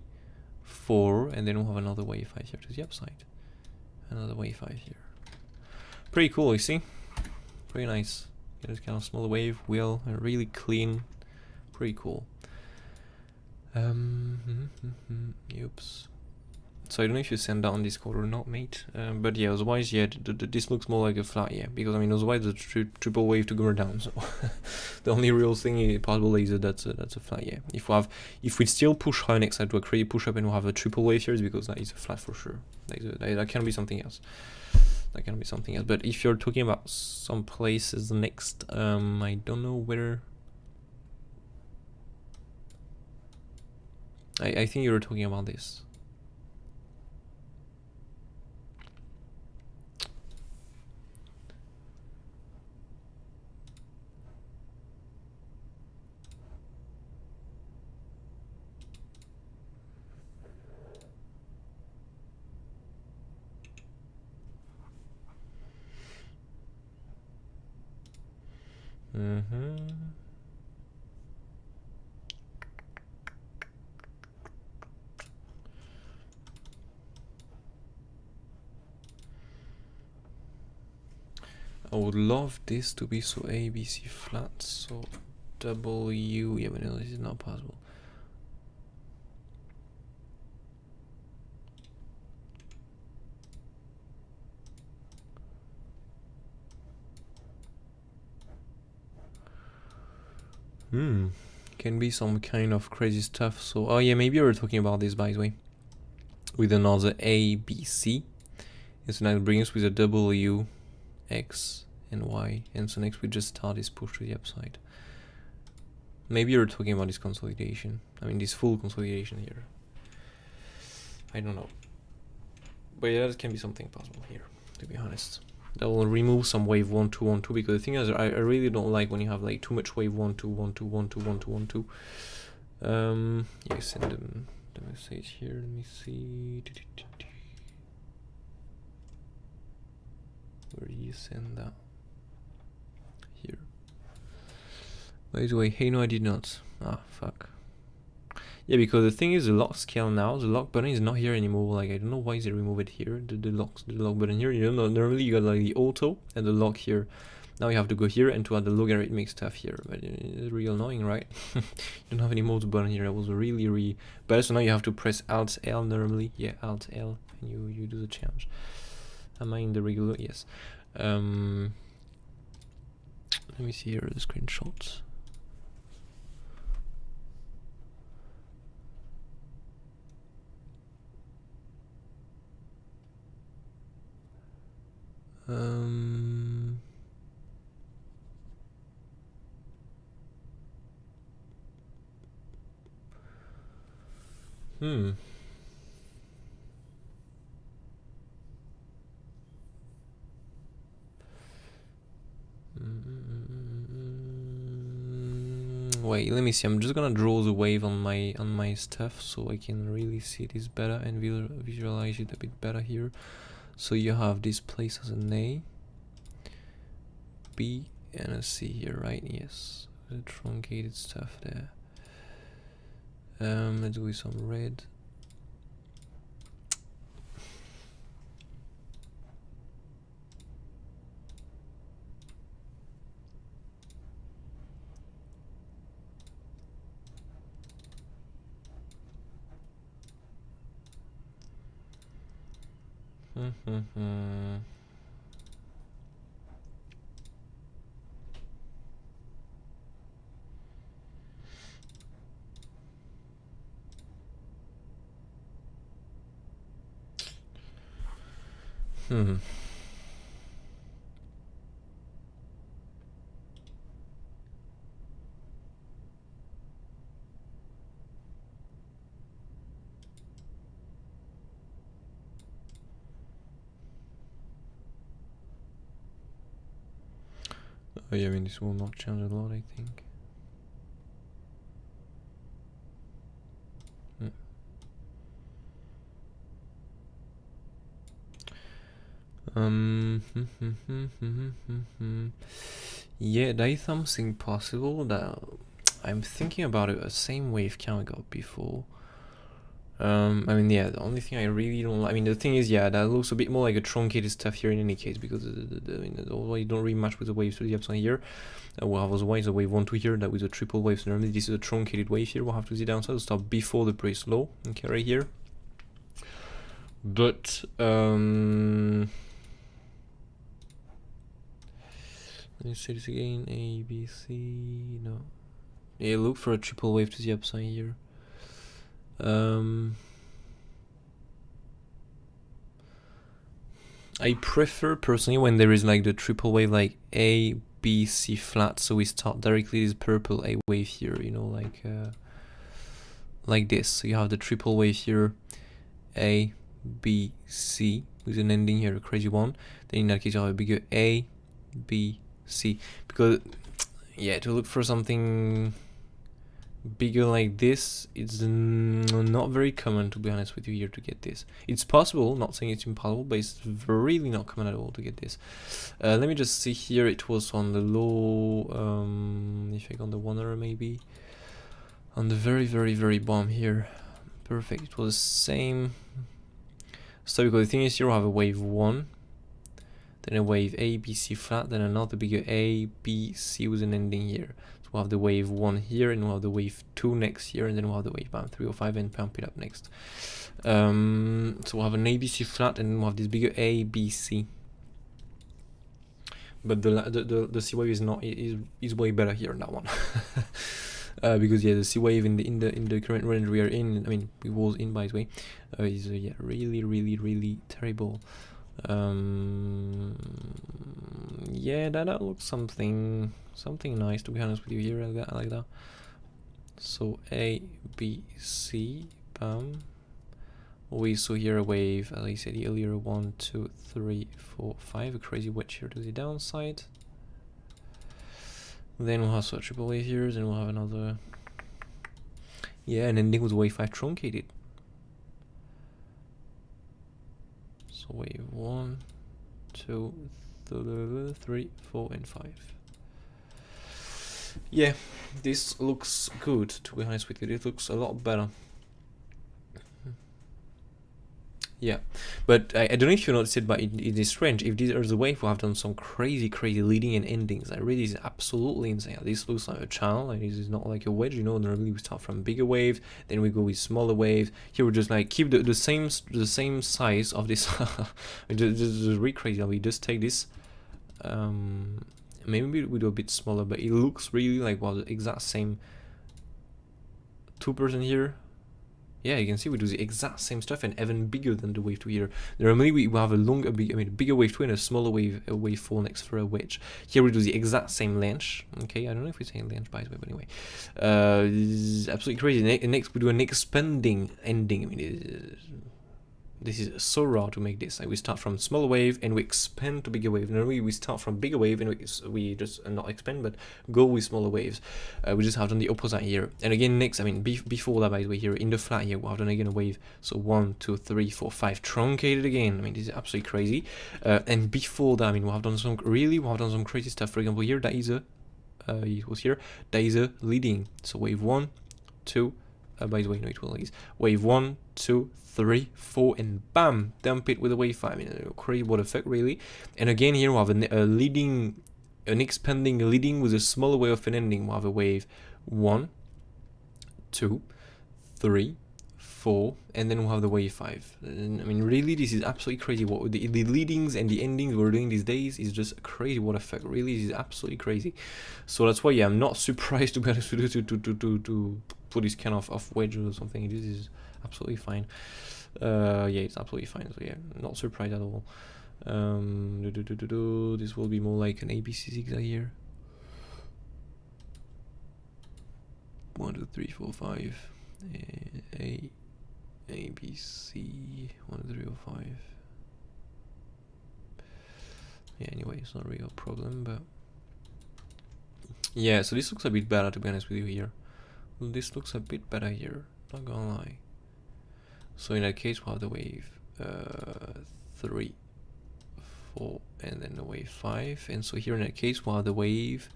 4, and then we'll have another wave 5 here to the upside. Another wave 5 here. Pretty cool, you see? Pretty nice. Get this kind of smaller wave, wheel, and really clean. Pretty cool. Oops. So I don't know if you send that on Discord or not, mate. But yeah, otherwise, yeah, this looks more like a flat, yeah, because I mean, otherwise the triple wave to go down. So the only real thing possible is that's a flat, yeah. If we still push high next side to a crazy push up and we have a triple wave here, it's because that is a flat for sure. That can be something else. That can be something else. But if you're talking about some places next, I don't know where. I think you were talking about this. I would love this to be so ABC flat, so W, yeah, but no, this is not possible. Can be some kind of crazy stuff. So, oh yeah, maybe we're talking about this, by the way, with another A, B, C. And so now it brings us with a W, X, and Y. And so next we just start this push to the upside. Maybe you're talking about this consolidation. I mean, this full consolidation here. I don't know. But yeah, that can be something possible here, to be honest. That will remove some wave 1, 2, 1, 2, because the thing is, I really don't like when you have like too much wave 1, 2, 1, 2, 1, 2, 1, 2, 1, 2. Yeah, send them the message here. Let me see. Where do you send that? Here. By the way, hey, no, I did not. Ah, fuck. Yeah, because the thing is, the lock scale now, the lock button is not here anymore. Like, I don't know why they remove it here. The lock button here. You know, normally you got like the auto and the lock here. Now you have to go here and to add the logarithmic stuff here, but it's really annoying, right? You don't have any modes button here. That was really bad. So now you have to press Alt L normally. Yeah, Alt L, and you do the change. Am I in the regular? Yes. Let me see here the screenshots. Wait, let me see. I'm just gonna draw the wave on my stuff so I can really see this better and visualize it a bit better here. So you have this place as an A, B, and a C here, right? Yes, the truncated stuff there. Let's do some red. Oh yeah, I mean this will not change a lot, I think. Yeah, there is something possible that I'm thinking about it. The same wave count I got before. I mean, yeah, the only thing I really don't like, I mean, the thing is, yeah, that looks a bit more like a truncated stuff here in any case, because although you don't really match with the waves to the upside here, we'll have otherwise a wave 1, 2 here, that with a triple wave, so normally this is a truncated wave here, we'll have to see downside, to start before the price low, okay, right here. But, let me say this again, A, B, C, no. Yeah, look for a triple wave to the upside here. I prefer personally when there is like the triple wave like A, B, C flat, so we start directly this purple A wave here, you know, like this. So you have the triple wave here, A, B, C, with an ending here, a crazy one. Then in that case you have a bigger A, B, C, because yeah, to look for something bigger like this, it's not very common, to be honest with you, here to get this. It's possible, not saying it's impossible, but it's really not common at all to get this. Let me just see here, it was on the low, if I go on the 1 hour maybe, on the very bottom here. Perfect, it was the same. So because the thing is, here we have a wave 1, then a wave A, B, C flat, then another bigger A, B, C with an ending here. So we'll have the wave 1 here, and we'll have the wave 2 next here, and then we'll have the wave 3 or 5 and pump it up next. So we'll have an A, B, C flat, and we'll have this bigger A, B, C. But the C wave is not is way better here on that one. Because yeah, the C wave in the current range we are in, I mean we was in, by the way, is yeah, really terrible. Yeah, that looks something nice, to be honest with you here. I like that. So A, B, C, bam. We saw here a wave, as I said earlier, 1, 2, 3, 4, 5, a crazy wedge here to the downside. Then we'll have such a triple wave here, then we'll have another, yeah, and ending with wave 5 truncated. So wave 1, 2, 3, 4, and 5. Yeah, this looks good, to be honest with you. It looks a lot better. Yeah, but I don't know if you noticed it, but it is range. If these are the wave, we have done some crazy leading and endings. Like really is absolutely insane. This looks like a channel. Like this is not like a wedge, you know. Normally we start from bigger waves, then we go with smaller waves. Here we just like keep the same size of this. Just really crazy. We just take this. Maybe we do a bit smaller, but it looks really like the exact same 2% here. Yeah, you can see we do the exact same stuff and even bigger than the wave 2 here. Normally we have a bigger wave 2 and a smaller wave 4 next for a wedge. Here we do the exact same length. Okay, I don't know if we say length by the way, but anyway, this is absolutely crazy. Next we do an expanding ending. I mean, this is so raw to make this. Like we start from smaller wave and we expand to bigger wave. Normally we start from bigger wave and we just not expand but go with smaller waves. We just have done the opposite here. And again next, I mean before that by the way here in the flat here we have done again a wave. So 1, 2, 3, 4, 5 truncated again. I mean this is absolutely crazy. And before that, I mean we have done some crazy stuff. For example here that is a it was here. That is a leading. So wave 1, 2. By the way, no, it will is wave 1, 2, 3, 4, and bam, dump it with a wave 5. I mean, crazy what effect really. And again here we have an expanding leading with a smaller wave of an ending. We have a wave 1, 2, 3, 4, and then we'll have the wave 5. And, I mean, really, this is absolutely crazy. What the leadings and the endings we're doing these days is just crazy. What effect really this is absolutely crazy. So that's why, yeah, I'm not surprised to be honest with you to put this kind of wedge or something. This is absolutely fine. Yeah, it's absolutely fine. So yeah, not surprised at all. This will be more like an ABC zigzag here. 1, 2, 3, 4, 5. A B C 1, 2, 3, 4, 5. Yeah, anyway, it's not really a problem, but yeah, so this looks a bit better to be honest with you here. Well, this looks a bit better here, not gonna lie. So in that case we'll have the wave 3, 4, and then the wave 5. And so here in that case we'll have the wave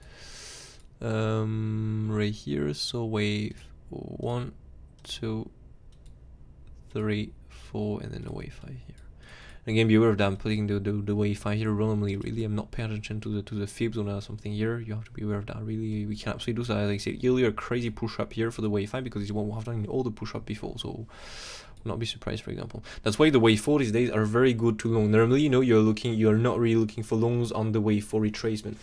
right here. So wave 1, 2, 3, 4, and then the wave 5 here. Again, be aware of that. I'm putting the wave 5 here randomly. Really, I'm not paying attention to the fibs or something here. You have to be aware of that. Really, we can absolutely do so. As I said earlier, a crazy push up here for the wave 5 because it's what we have done in all the push up before. So not be surprised, for example. That's why the wave 4 these days are very good to long. Normally, you know, you're not really looking for longs on the wave 4 retracement,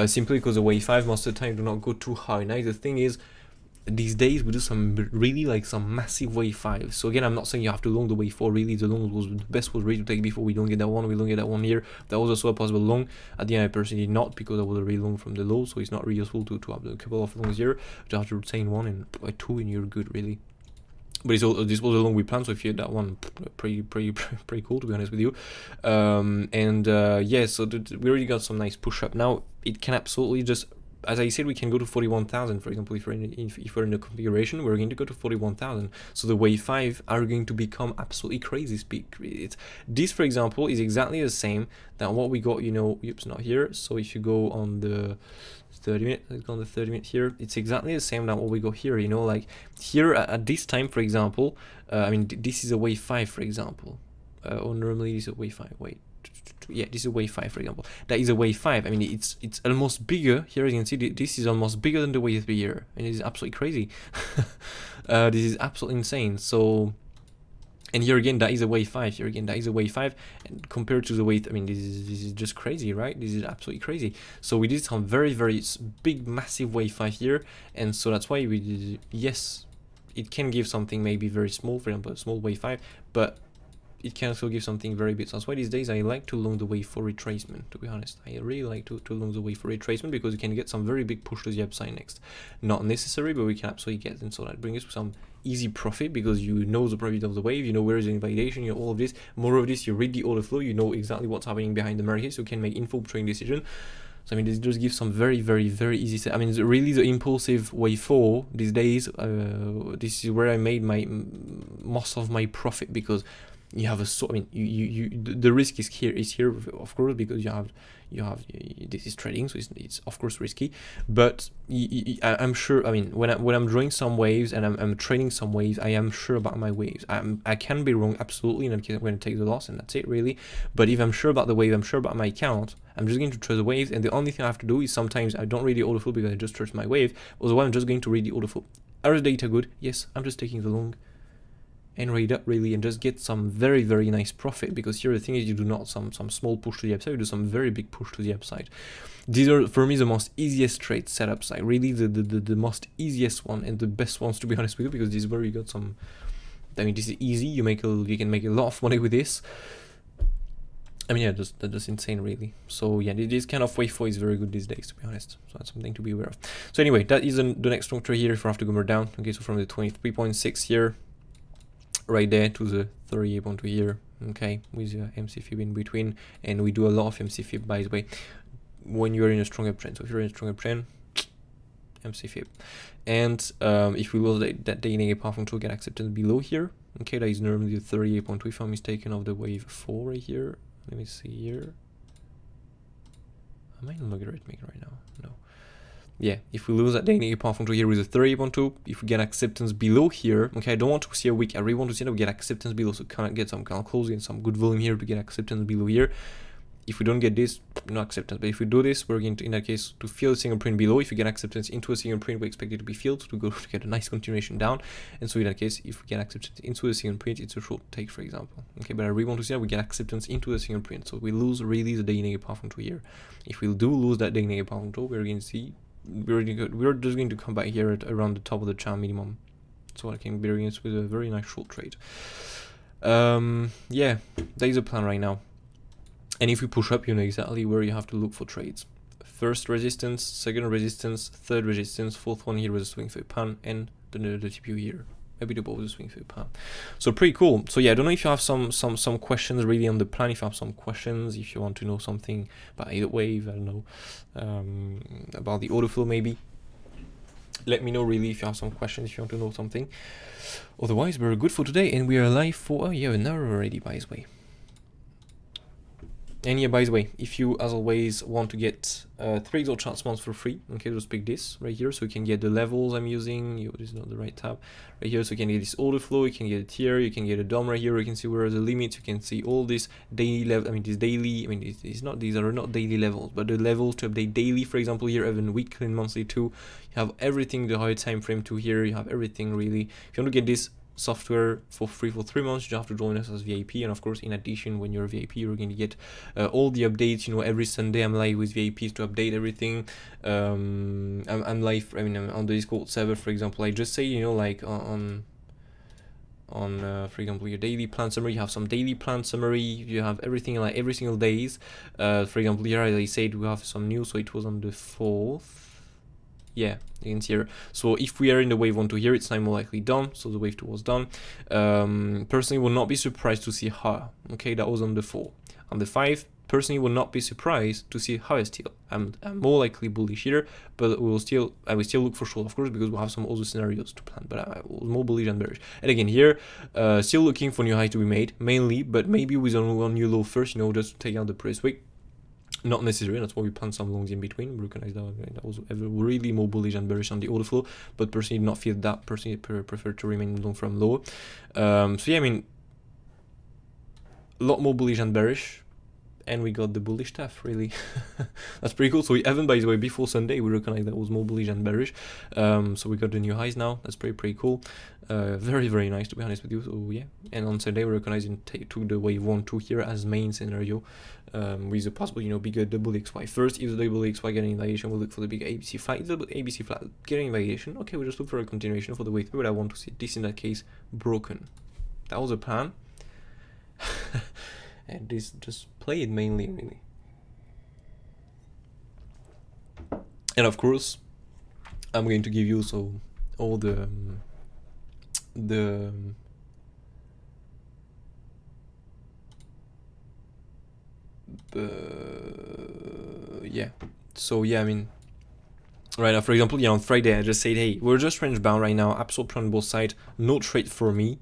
simply because the wave 5 most of the time do not go too high. Now the thing is, these days we do some really like some massive wave 5. So again, I'm not saying you have to long the wave 4. Really, the long was the best was really to take before we don't get that one. We don't get that one here. That was also a possible long. At the end, I personally did not because I was really long from the low. So it's not really useful to have a couple of longs here. You have to retain one and two, and you're good really. But this was a long we planned, so if you had that one, pretty cool to be honest with you. Yeah, so we already got some nice push up. Now it can absolutely just, as I said, we can go to 41,000, for example. If we're in the configuration, we're going to go to 41,000. So the wave 5 are going to become absolutely crazy speed. This, for example, is exactly the same than what we got, you know. Oops, not here. So if you go on the 30 minute, let's go on the 30 minute here. It's exactly the same than what we got here, you know, like here at this time, for example. I mean, this is a wave 5, for example. Or normally this is a wave 5. Wait. Yeah, this is a wave 5, for example. That is a wave 5. I mean, it's almost bigger. Here you can see this is almost bigger than the wave 3 here. And it is absolutely crazy. This is absolutely insane. So, and here again, that is a wave 5. Here again, that is a wave 5. And compared to the wave, I mean, this is just crazy, right? This is absolutely crazy. So we did some very, very big, massive wave 5 here. And so that's why we did, yes, it can give something maybe very small, for example, a small wave 5, but it can also give something very big. So that's why these days I like to long the wave for retracement, to be honest. I really like to long the wave for retracement because you can get some very big push to the upside next. Not necessary, but we can absolutely get, and so that brings us some easy profit because you know the profit of the wave, you know where is the invalidation, you know all of this. More of this, you read the order flow, you know exactly what's happening behind the market, so you can make info trading decision. So I mean, this just gives some very, very, very easy set. I mean, really the impulsive wave 4 these days, this is where I made most of my profit because you have I mean, the risk is here, of course, because this is trading, so it's of course risky, but I'm sure, I mean, when I'm drawing some waves and I'm trading some waves, I am sure about my waves. I can be wrong, absolutely, in that case I'm going to take the loss, and that's it, really. But if I'm sure about the wave, I'm sure about my account, I'm just going to trust the waves, and the only thing I have to do is sometimes I don't read the order flow because I just trust my wave, otherwise I'm just going to read the order flow. Are the data good? Yes, I'm just taking the long and read up, really, and just get some very, very nice profit, because here the thing is, you do not some small push to the upside, you do some very big push to the upside. These are, for me, the most easiest trade setups, like really the most easiest one and the best ones, to be honest with you, because this is where you got some, I mean, this is easy, you can make a lot of money with this. I mean, yeah, that's just insane, really. So yeah, this kind of wave 4 is very good these days, to be honest. So that's something to be aware of. So anyway, that is the next strong trade here. If I have to go more down, okay, so from the 23.6 here, right there, to the 38.2 here, okay, with your MCFib in between, and we do a lot of MCFib, by the way, when you're in a stronger trend. So if you're in a stronger trend, MCFib, and if we will that day negative path to get acceptance below here, okay, that is normally the 38.2 if I'm mistaken of the wave 4 right here. Let me see here. Am I in logarithmic right now? No. Yeah, if we lose that day negative path to here with a 38.2, if we get acceptance below here, okay, I don't want to see a weak, I really want to see that we get acceptance below, so kind of get some kind of closing, some good volume here to get acceptance below here. If we don't get this, no acceptance, but if we do this, we're going to, in that case, to fill a single print below. If we get acceptance into a single print, we expect it to be filled to get a nice continuation down. And so in that case, if we get acceptance into a single print, it's a short take, for example. Okay, but I really want to see that we get acceptance into a single print, so we lose really the day negative path to here. If we do lose that day negative path to, we're going to see we're just going to come back here at around the top of the channel minimum, so I can be against with a very nice short trade. Yeah, that is a plan right now. And if we push up, you know exactly where you have to look for trades. First resistance, second resistance, third resistance, fourth one here was a swing for a pan, and the TPU here, a bit above the swing for a pan. So pretty cool. So yeah, I don't know if you have some questions really on the plan. If you have some questions, if you want to know something about Elliott Wave, I don't know, about the order flow maybe, let me know really if you have some questions, if you want to know something. Otherwise, we're good for today, and we are live for, oh yeah, an hour already, by the way. And yeah, by the way, if you, as always, want to get 3 Excel charts months for free, okay, just pick this right here, so you can get the levels I'm using. This is not the right tab right here, so you can get this order flow, you can get it here, you can get a DOM right here, you can see where are the limits, you can see all this daily level, I mean, this daily, I mean, these are not daily levels, but the levels to update daily, for example, here, even weekly and monthly too. You have everything, the higher time frame to here, you have everything really. If you want to get this software for free for 3 months, you have to join us as VIP, and of course, in addition, when you're a VIP, you're going to get all the updates. You know, every Sunday I'm live with VIPs to update everything. I'm live, I mean, I'm on the Discord server, for example. I just say, you know, like on for example, your daily plan summary, you have some daily plan summary, you have everything like every single days. For example, here, as I said, we have some news, so it was on the 4th. Yeah, you can see here. So if we are in the wave 1 to here, it's now more likely done. So the wave 2 was done. Personally, will not be surprised to see higher. Okay, that was on the 4. On the 5, personally, will not be surprised to see higher still. I'm more likely bullish here, but I will still look for short, of course, because we'll have some other scenarios to plan. But I was more bullish than bearish. And again, here, still looking for new highs to be made, mainly, but maybe with one new low first, you know, just to take out the previous week. Not necessary, that's why we plan some longs in between. We recognize that was really more bullish and bearish on the order flow, but personally did not feel that. Personally prefer to remain long from lower. So yeah, I mean, a lot more bullish and bearish, and we got the bullish stuff, really. That's pretty cool. So we haven't, by the way, before Sunday, we recognize that was more bullish and bearish. So we got the new highs now. That's pretty cool. Very, very nice, to be honest with you. So yeah, and on Sunday we recognize took the wave 1-2 here as main scenario, with a possible, you know, bigger double XY. First, if the double XY getting invalidation, we'll look for the bigger ABC flat. If the ABC flat getting invalidation, okay, we'll just look for a continuation for the wave 3, but I want to see this in that case broken. That was a plan. And this just played mainly, really. And of course, I'm going to give you so all the yeah. So yeah, I mean, right now, for example, yeah, on Friday I just said, hey, we're just range bound right now, absolute plan on both sides, no trade for me.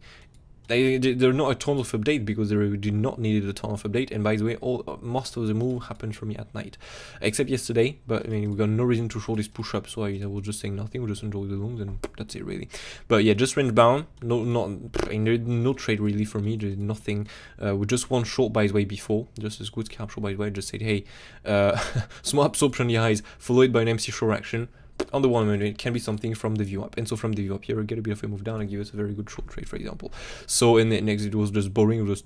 there are not a ton of update because they did not need a ton of update. And by the way, most of the move happened for me at night, except yesterday. But I mean, we got no reason to show this push up, so I was just saying nothing. We'll just enjoy the longs, and that's it really. But yeah, just range bound. No trade really for me. There's nothing. We just one short by the way before, just as good capsule by the way. I just said, hey, small absorption on the highs, followed by an MC short action. On the 1 minute, it can be something from the view up, and so from the view up here, we get a bit of a move down and give us a very good short trade, for example. So in the next, it was just boring. It was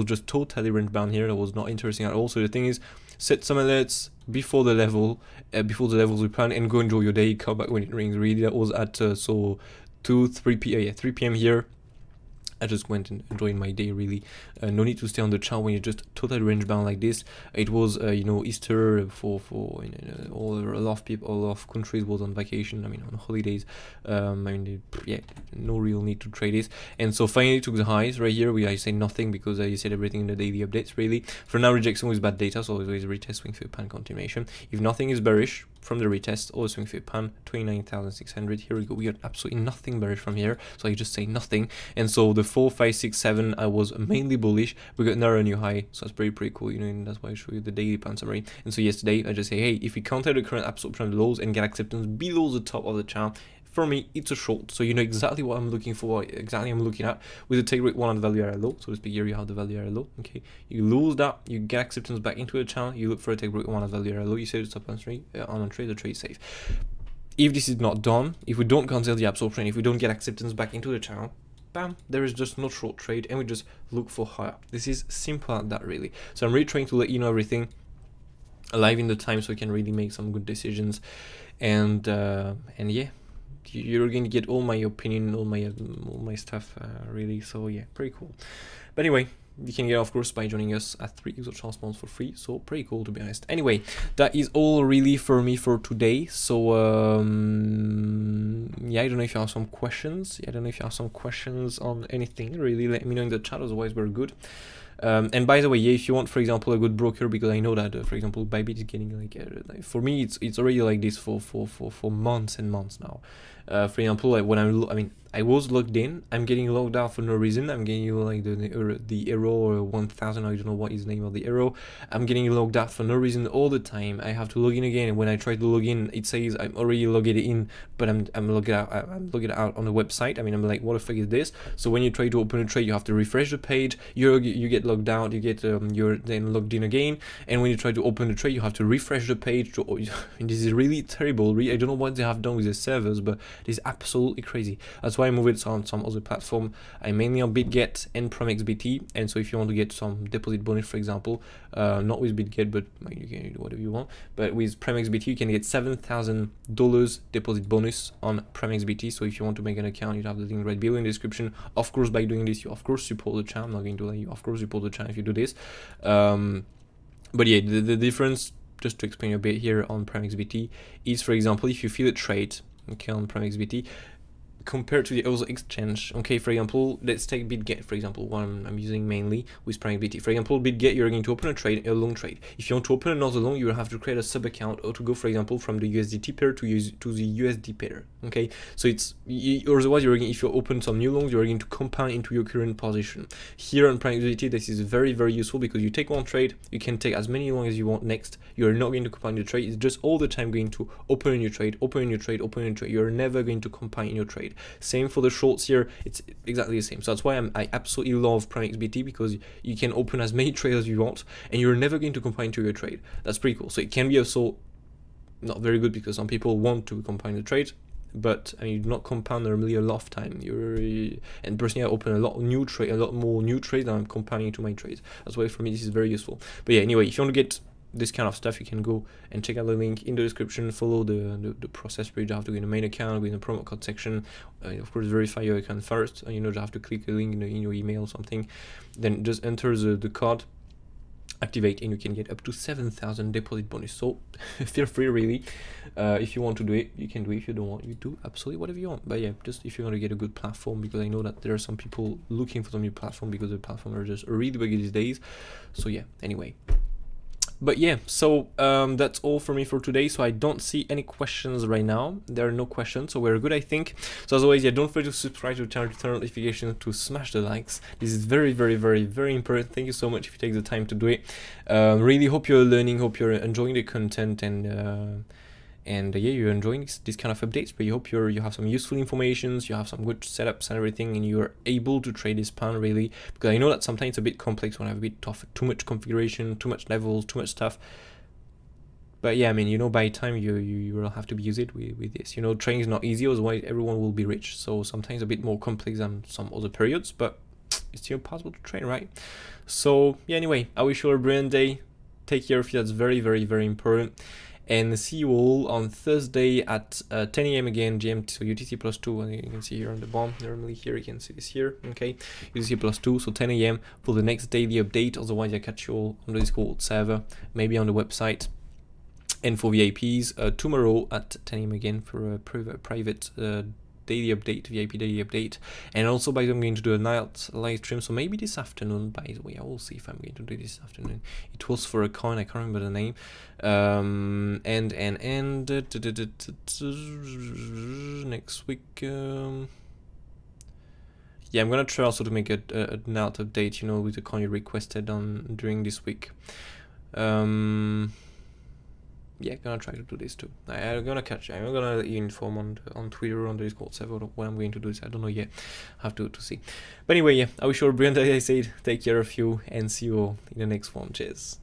just totally range bound here. That was not interesting at all. So the thing is, set some alerts before the level, before the levels we plan, and go enjoy your day. Come back when it rings. Really, that was at 3 p.m. here. I just went and enjoying my day really. No need to stay on the chart when you're just totally range bound like this. It was you know, Easter for a lot of people, a lot of countries was on vacation. I mean, on holidays. I mean, yeah, no real need to trade this. And so finally took the highs right here. I say nothing because I said everything in the daily updates really. For now, rejection with bad data, so always retest swing for pan continuation. If nothing is bearish from the retest, or swing for pan 29,600. Here we go. We got absolutely nothing bearish from here, so I just say nothing. And so the 4, 5, 6, 7, I was mainly bullish. We got another new high, so that's pretty cool, you know, and that's why I show you the daily pan summary. And so yesterday I just say, hey, if we counter the current absorption of the lows and get acceptance below the top of the chart, for me it's a short. So you know exactly what I'm looking for, exactly I'm looking at with the take rate 1 on the value area low. So to speak, here you have the value area low. Okay, you lose that, you get acceptance back into the channel, you look for a take rate 1 on the value area low, you say the stop on trade, the trade safe. If this is not done, if we don't cancel the absorption, if we don't get acceptance back into the channel, bam, there is just no short trade, and we just look for higher. This is simple as that really. So I'm really trying to let you know everything live in the time, so you can really make some good decisions. And yeah, you're going to get all my opinion, all my stuff really. So yeah, pretty cool. But anyway, you can get, of course, by joining us at 3 exochance months for free. So pretty cool, to be honest. Anyway, that is all really for me for today. So yeah, I don't know if you have some questions. I don't know if you have some questions on anything. Really, let me know in the chat. Otherwise, we're good. And by the way, yeah, if you want, for example, a good broker, because I know that, for example, Bybit is getting like for me, it's already like this for months and months now. For example, like when I was logged in, I'm getting logged out for no reason. I'm getting like the error 1000. I don't know what is the name of the error. I'm getting logged out for no reason all the time. I have to log in again, and when I try to log in, it says I'm already logged in, but I'm logged out. I'm logged out on the website. I mean, I'm like, what the fuck is this? So when you try to open a trade, you have to refresh the page. You get logged out. You get you're then logged in again, and when you try to open the trade, you have to refresh the page. This is really terrible. I don't know what they have done with the servers, but this is absolutely crazy. That's why I move it on some other platform. I'm mainly on BitGet and PRIMEXBT, and so if you want to get some deposit bonus, for example, not with BitGet, but you can do whatever you want, but with PRIMEXBT you can get $7,000 deposit bonus on PRIMEXBT. So if you want to make an account, you have the link right below in the description. Of course, by doing this, you of course support the channel. I'm not going to lie, you of course support the channel if you do this. But yeah, the difference, just to explain a bit here on PRIMEXBT, is, for example, if you feel a trade, okay, on PRIMEXBT, compared to the other exchange, okay, for example, let's take BitGet, for example, one I'm using mainly with PRIMEXBT. For example, BitGet, you're going to open a long trade. If you want to open another long, you will have to create a sub account, or to go, for example, from the USDT pair to the USD pair. Okay, so it's otherwise if you open some new longs, you're going to compound into your current position. Here on PRIMEXBT, this is very, very useful because you take one trade, you can take as many long as you want next. You're not going to compound your trade. It's just all the time going to open a new trade, open a new trade, open a new trade. You're never going to compound in your trade. Same for the shorts here, it's exactly the same. So that's why I absolutely love PRIMEXBT, because you can open as many trades as you want, and you're never going to compound into your trade. That's pretty cool. So it can be also not very good because some people want to compound the trade, but I mean, you do not compound normally a lot of time. And personally, I open a lot more new trades than I'm compounding into my trades. That's why for me this is very useful. But yeah, anyway, if you want to get this kind of stuff, you can go and check out the link in the description. Follow the process where you have to go in the main account, go in the promo code section, of course verify your account first. You know, you have to click a link in your email or something, then just enter the code, activate, and you can get up to 7,000 deposit bonus. So feel free, really, if you want to do it, you can do it. If you don't want, you do absolutely whatever you want. But yeah, just if you want to get a good platform, because I know that there are some people looking for some new platform because the platform are just really big these days. So yeah, anyway, But yeah, so that's all for me for today. So I don't see any questions right now. There are no questions, so we're good, I think. So as always, yeah, don't forget to subscribe to the channel, to turn on notifications, to smash the likes. This is very, very, very, very important. Thank you so much if you take the time to do it. Really hope you're learning, hope you're enjoying the content, and yeah, you're enjoying this kind of updates. But you hope you have some useful informations, you have some good setups and everything, and you're able to trade this pound really. Because I know that sometimes it's a bit complex when I have a bit tough, too much configuration, too much levels, too much stuff. But yeah, I mean, you know, by the time you will have to use it with this. You know, trading is not easy, otherwise everyone will be rich. So sometimes a bit more complex than some other periods, but it's still possible to trade, right? So yeah, anyway, I wish you a brilliant day. Take care of you. That's very, very, very important. And see you all on Thursday at 10 a.m. again, GMT, so UTC +2, and you can see here on the bottom, normally here, you can see this here, okay, UTC +2, so 10 a.m. for the next daily update. Otherwise, I catch you all on the Discord server, maybe on the website. And for VIPs, tomorrow at 10 a.m. again for a private daily update, VIP daily update. And also, by the way, I'm going to do a night live stream, so maybe this afternoon, by the way. I will see if I'm going to do this afternoon. It was for a coin, I can't remember the name. Next week, yeah, I'm gonna try also to make a night update, you know, with the coin you requested on during this week. Yeah, gonna try to do this too. I'm gonna let you inform on Twitter, on the Discord server, when I'm going to do this. I don't know yet. I have to see. But anyway, yeah, I wish you all a brilliant day. I said, take care of you, and see you all in the next one. Cheers.